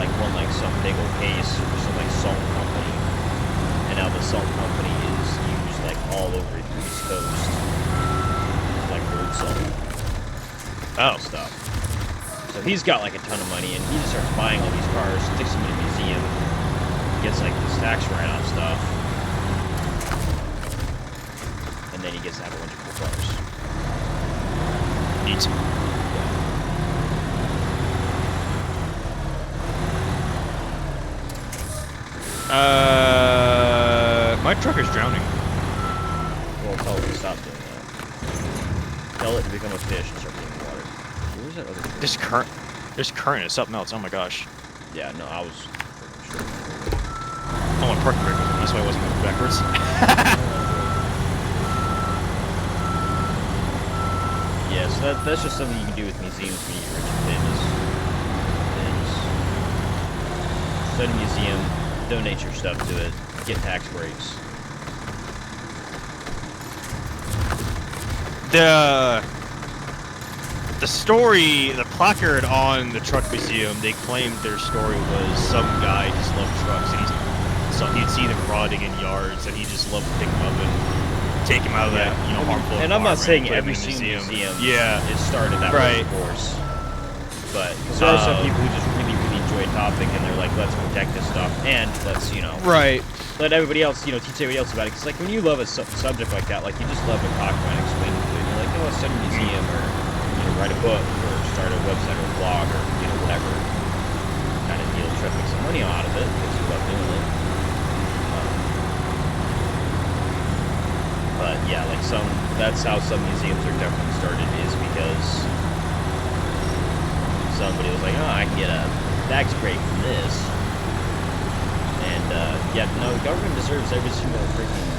like won like some big old case for some like salt company, and now the salt company is used like all over the East Coast, like road salt, stuff. So he's got like a ton of money, and he just starts buying all these cars, sticks them in a museum, gets like this tax write-off stuff, and then he gets to have a bunch of cool cars. Neat. My truck is drowning. Well, tell it to stop doing that. Tell it to become a fish and start getting water. Where's that other fish? This current is something else. Oh my gosh. Yeah, no, I was freaking sure. Oh, my parking brake was on. That's why I wasn't going backwards. Yeah, so that's just something you can do with museums when you get rich and famous. Is start a museum, donate your stuff to it, get tax breaks. The story, the placard on the truck museum, they claimed their story was some guy just loved trucks, and he'd see them rotting in yards, and he just loved to pick them up and take them out of that, you know, harmful And I'm not saying environment, every put 'em in single a museum Yeah. is started that way, of course. But because there are some people who just really, really enjoy a topic, and they're like, let's protect this stuff, and let's, you know, Right. let everybody else, you know, teach everybody else about it. Because like when you love a subject like that, like you just love to talk about and explain it to it. You're like, oh, start a museum, or you know, write a book, or start a website or a blog, or you know, whatever kind of deal. Try to make some money out of it because you love doing it. But yeah, like that's how some museums are definitely started, is because somebody was like, oh, I can get a tax break from this. And yeah, no, the government deserves every single freaking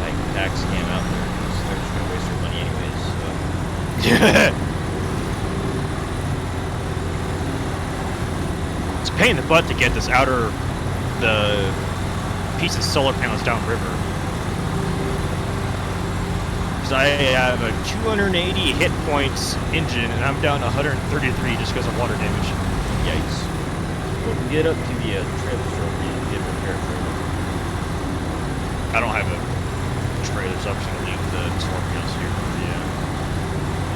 like tax scam out there, because they're just gonna waste their money anyways. So. It's a pain in the butt to get the piece of solar panels downriver. I have a 280 hit points engine, and I'm down to 133 just because of water damage. Yikes. Well, we can get up to the trailer store and get a repair trailer. I don't have a trailer, so I'm just going to leave the solar panels here.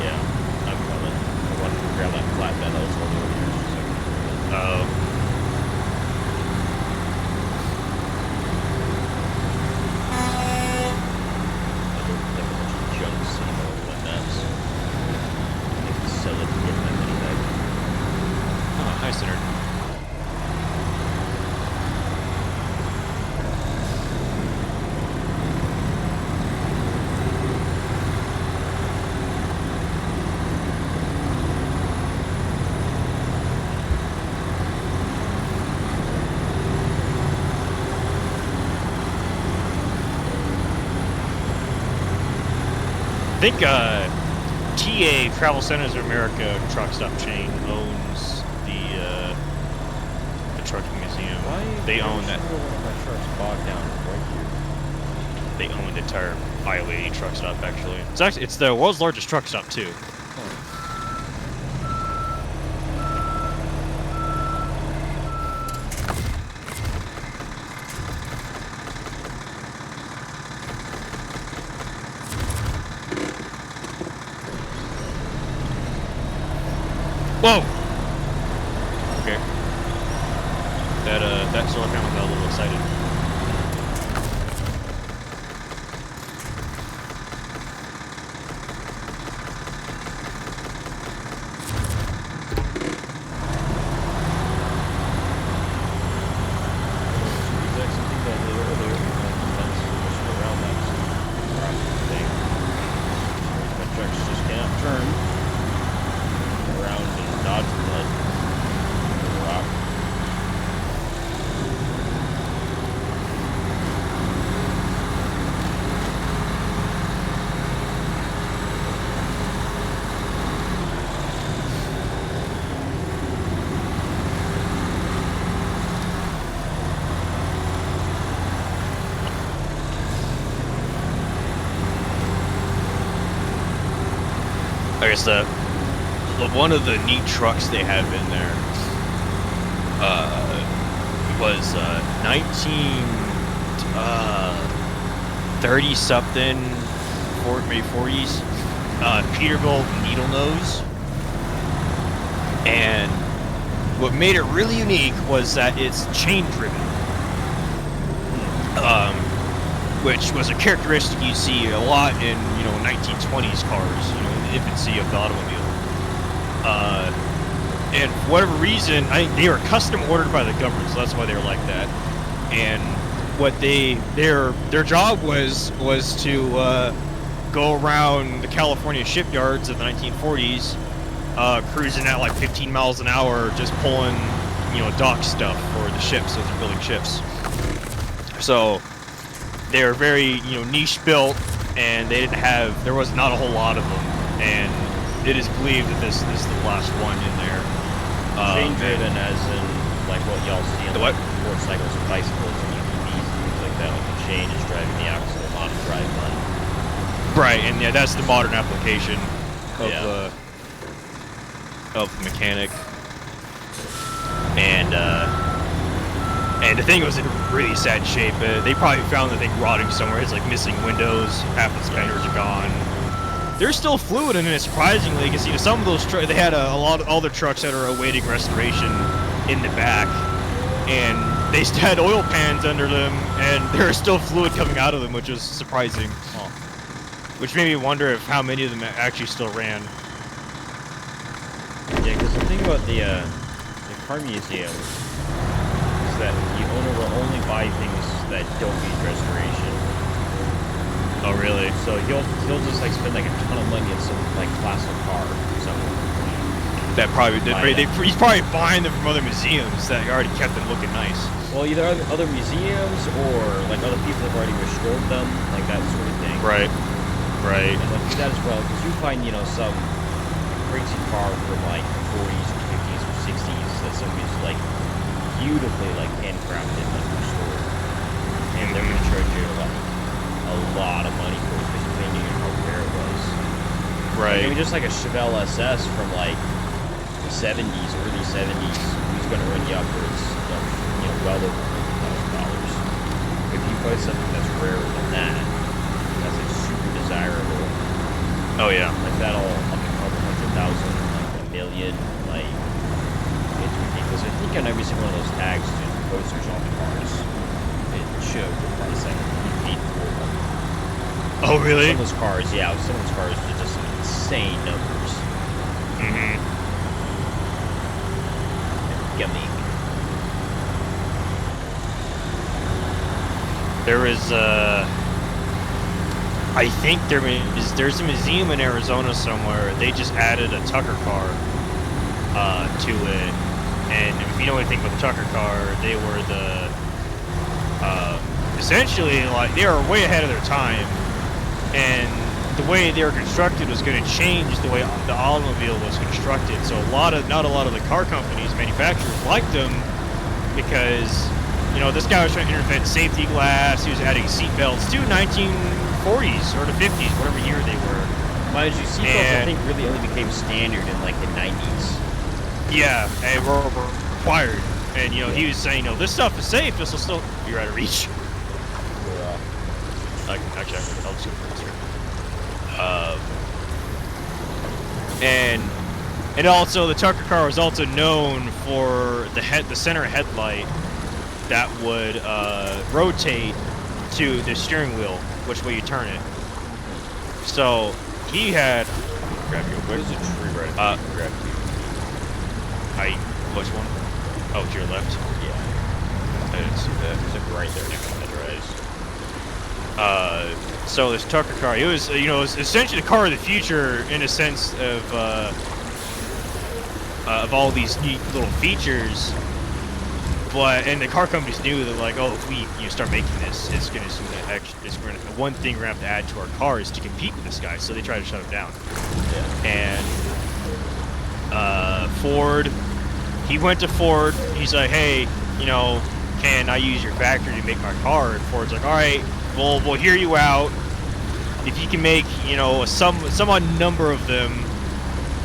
Yeah, I'm coming. I wanted to grab that flatbed that was holding over here. Oh. Hi, Sinner. I think TA, Travel Centers of America truck stop chain, owns the trucking museum. Why they own that. one of my trucks bogged down right here? They own the entire I-80 truck stop. Actually, it's the world's largest truck stop too. Whoa! Okay. That solar panel got a little excited. I guess one of the neat trucks they have in there was 1930 something, maybe 40s, Peterbilt needle nose. And what made it really unique was that it's chain driven, which was a characteristic you see a lot in 1920s cars, in the infancy of the automobile. And for whatever reason, I think they were custom ordered by the government, so that's why they were like that. And what their job was to go around the California shipyards of the 1940s, cruising at like 15 miles an hour, just pulling, dock stuff for the ships as they're building ships. So they were very, niche built, and there was not a whole lot of them, and it is believed that this is the last one in there. Chain driven, as in like what y'all see on what? motorcycles and bicycles and UTVs and things like that. Like the chain is driving the axle, not a drive line. Right, and yeah, that's the modern application of Yeah. of the mechanic. And the thing was in really sad shape. They probably found the thing rotting somewhere. It's like missing windows, half its fenders are gone. There's still fluid in it, surprisingly, because some of those they had all the trucks that are awaiting restoration in the back, and they still had oil pans under them, and there was still fluid coming out of them, which was surprising. Oh. Which made me wonder if how many of them actually still ran. Yeah, because the thing about the car museum is that the owner will only buy things that don't need restoration. Oh, really? So he'll just like spend like a ton of money on some like classic car somewhere. That probably Buy that. he's probably buying them from other museums that already kept them looking nice. Well, either other museums or like other people have already restored them, like that sort of thing. Right. Right. And like do that as well, because you find some crazy car from like the 40s or 50s or 60s that somebody's like beautifully like handcrafted, like restored, and they're gonna charge you like a lot of money for it because they knew how rare it was. Right. I mean, just like a Chevelle SS from like the 70s, early 70s, who's gonna run you upwards, well over $100,000. If you buy something that's rarer than that, that's like super desirable. Oh yeah. Like that'll up a couple $100,000, like $1 million, like it's ridiculous. I think on every single one of those tags, just posters on the cars, it showed the price like you paid for them. Oh really? Some of those cars, yeah, some of those cars are just insane numbers. Mm-hmm. Yummy. There is I think there's a museum in Arizona somewhere. They just added a Tucker car to it, and if you know anything about the Tucker car, they were essentially like they were way ahead of their time, and the way they were constructed was going to change the way the automobile was constructed. So not a lot of the car companies, manufacturers liked them because this guy was trying to invent safety glass. He was adding seat belts to 1940s or the 50s, whatever year they were. Mind you, seatbelts I think really only became standard in like the 90s. Yeah, and were required. And he was saying, this stuff is safe. This will still be out of reach. Actually, I'll zoom closer. And also the Tucker car was also known for the center headlight that would rotate to the steering wheel, which way you turn it. So he had. Grab you real quick. There's a tree right grab you. Which one? Oh, to your left. Yeah. I didn't see that. There's a right there next to the rise. So this Tucker car, it was essentially the car of the future in a sense of all these neat little features. And the car companies knew that like, if we start making this, it's gonna one thing we're gonna have to add to our car is to compete with this guy. So they tried to shut him down. Yeah. And Ford, he went to Ford. He's like, hey, can I use your factory to make my car? And Ford's like, all right, we'll hear you out. If you can make some odd number of them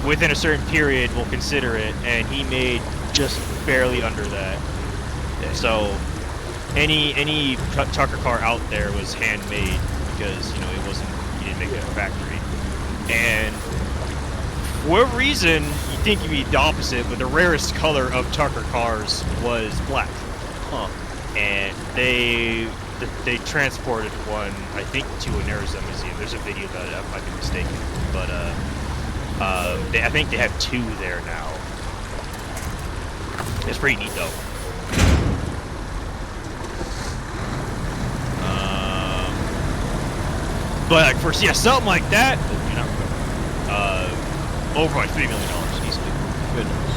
within a certain period, we'll consider it. And he made just barely under that. So any Tucker car out there was handmade because he didn't make it at a factory. And for whatever reason, you think you'd be the opposite, but the rarest color of Tucker cars was black. Huh. And they transported one, I think, to an Arizona museum. There's a video about it. I might be mistaken, but I think they have two there now. It's pretty neat though. But like for something like that, you know, over like $3 million easily. Goodness.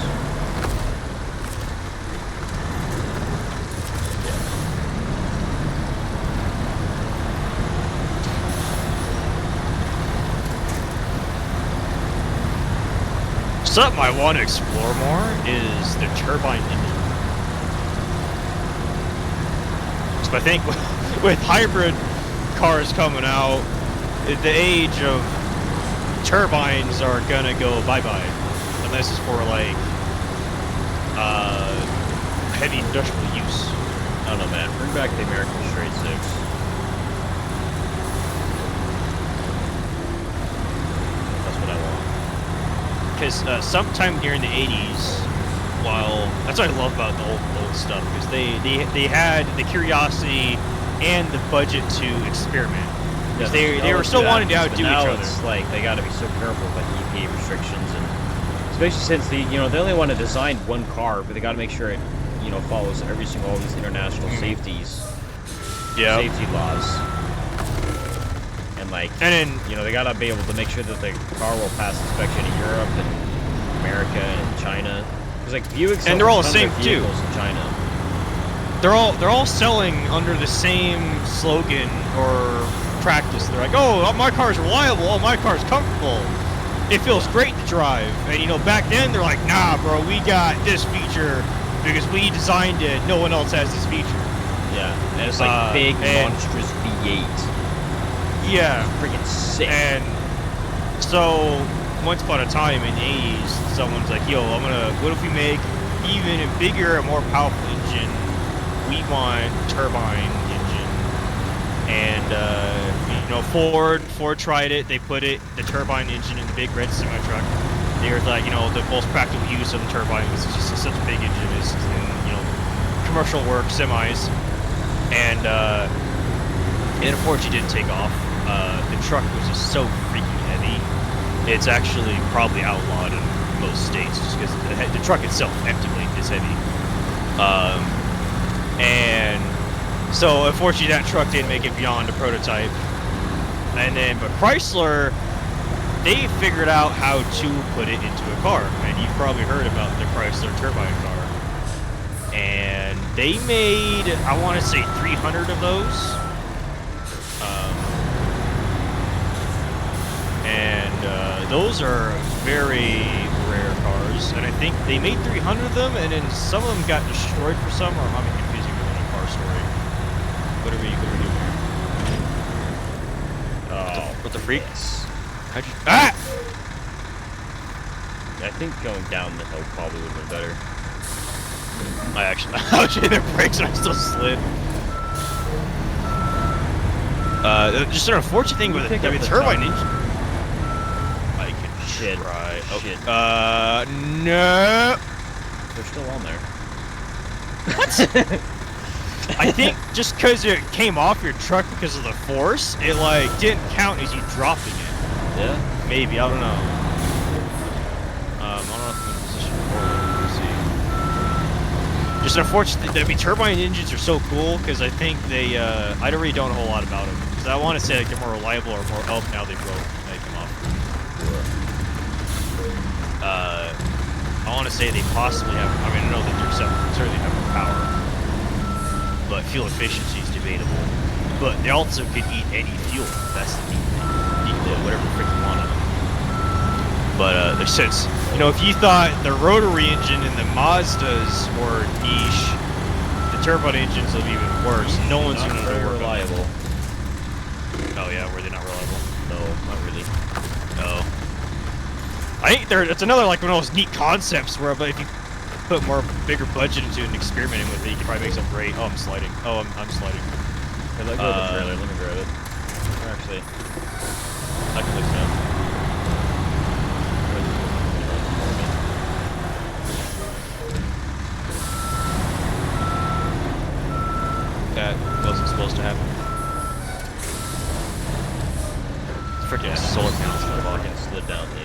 Something I want to explore more is the turbine engine. So I think with hybrid cars coming out, the age of turbines are gonna go bye-bye, unless it's for like heavy industrial use. I don't know, man. Bring back the American Straight Six. That's what I want. Because sometime during the 80s, while that's what I love about the old stuff, because they had the curiosity and the budget to experiment. Because they were still wanting to outdo each other. It's like they got to be so careful about the EPA restrictions, and especially since they only want to design one car, but they got to make sure it follows every single all these international safety laws. And then they got to be able to make sure that the car will pass inspection in Europe and America and China. Because like Buick, and they're all the same too. In China. They're all selling under the same slogan or practice. They're like, oh, my car's reliable, oh, my car's comfortable, it feels great to drive. And back then they're like, nah bro, we got this feature because we designed it, no one else has this feature. Yeah, and it's like big monstrous V8. Yeah, freaking sick. And so once upon a time in the 80s, someone's like, yo, what if we make even a bigger and more powerful engine? We want turbine engine. And Ford tried it. They put the turbine engine in the big red semi truck. They were like, the most practical use of the turbine was just such a big engine is in commercial work, semis. And unfortunately didn't take off. The truck was just so freaking heavy. It's actually probably outlawed in most states just because the truck itself empty is heavy. And so unfortunately that truck didn't make it beyond a prototype. But Chrysler, they figured out how to put it into a car. And you've probably heard about the Chrysler turbine car. And they made, I want to say 300 of those. Those are very rare cars, and I think they made 300 of them, and then some of them got destroyed for some, or I'm confusing with a car story. What are we doing here? What the freak? How'd you... Ah! I think going down the hill probably would have been better. I was hitting their brakes and I still slid. Just an unfortunate thing with the turbine engine. Shit. Right. Oh. Shit. No. They're still on there. What? I think just because it came off your truck because of the force, it didn't count as you dropping it. Yeah. Maybe, I don't know. I don't know if I'm in position forward. We'll see. Just unfortunate. Turbine engines are so cool because I think they. I really don't know a whole lot about them because I want to say they're more reliable or more. Oh, now they broke. They come off. I want to say they possibly have. I mean, I know that they're certainly have more power, but fuel efficiency is debatable. But they also could eat any fuel. That's the neat thing. You can put whatever frick you want on them. But there's since if you thought the rotary engine and the Mazdas were niche, the turbine engines will be even worse. No one's going to very work reliable. Oh yeah, were they not reliable? No, not really. No. I think it's another one of those neat concepts where, but if you put bigger budget into it and experimenting with it, you can probably make something great. Oh, I'm sliding. Oh, I'm sliding. Hey, let go of the trailer. Let me grab it. Or actually, I can lift it up. That wasn't supposed to happen. Freaking solar panels on the bottom. Slid down the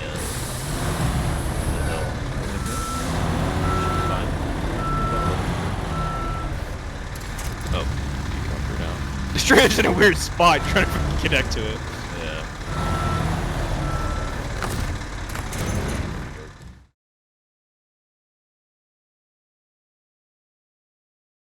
trailer's in a weird spot. Trying to connect to it.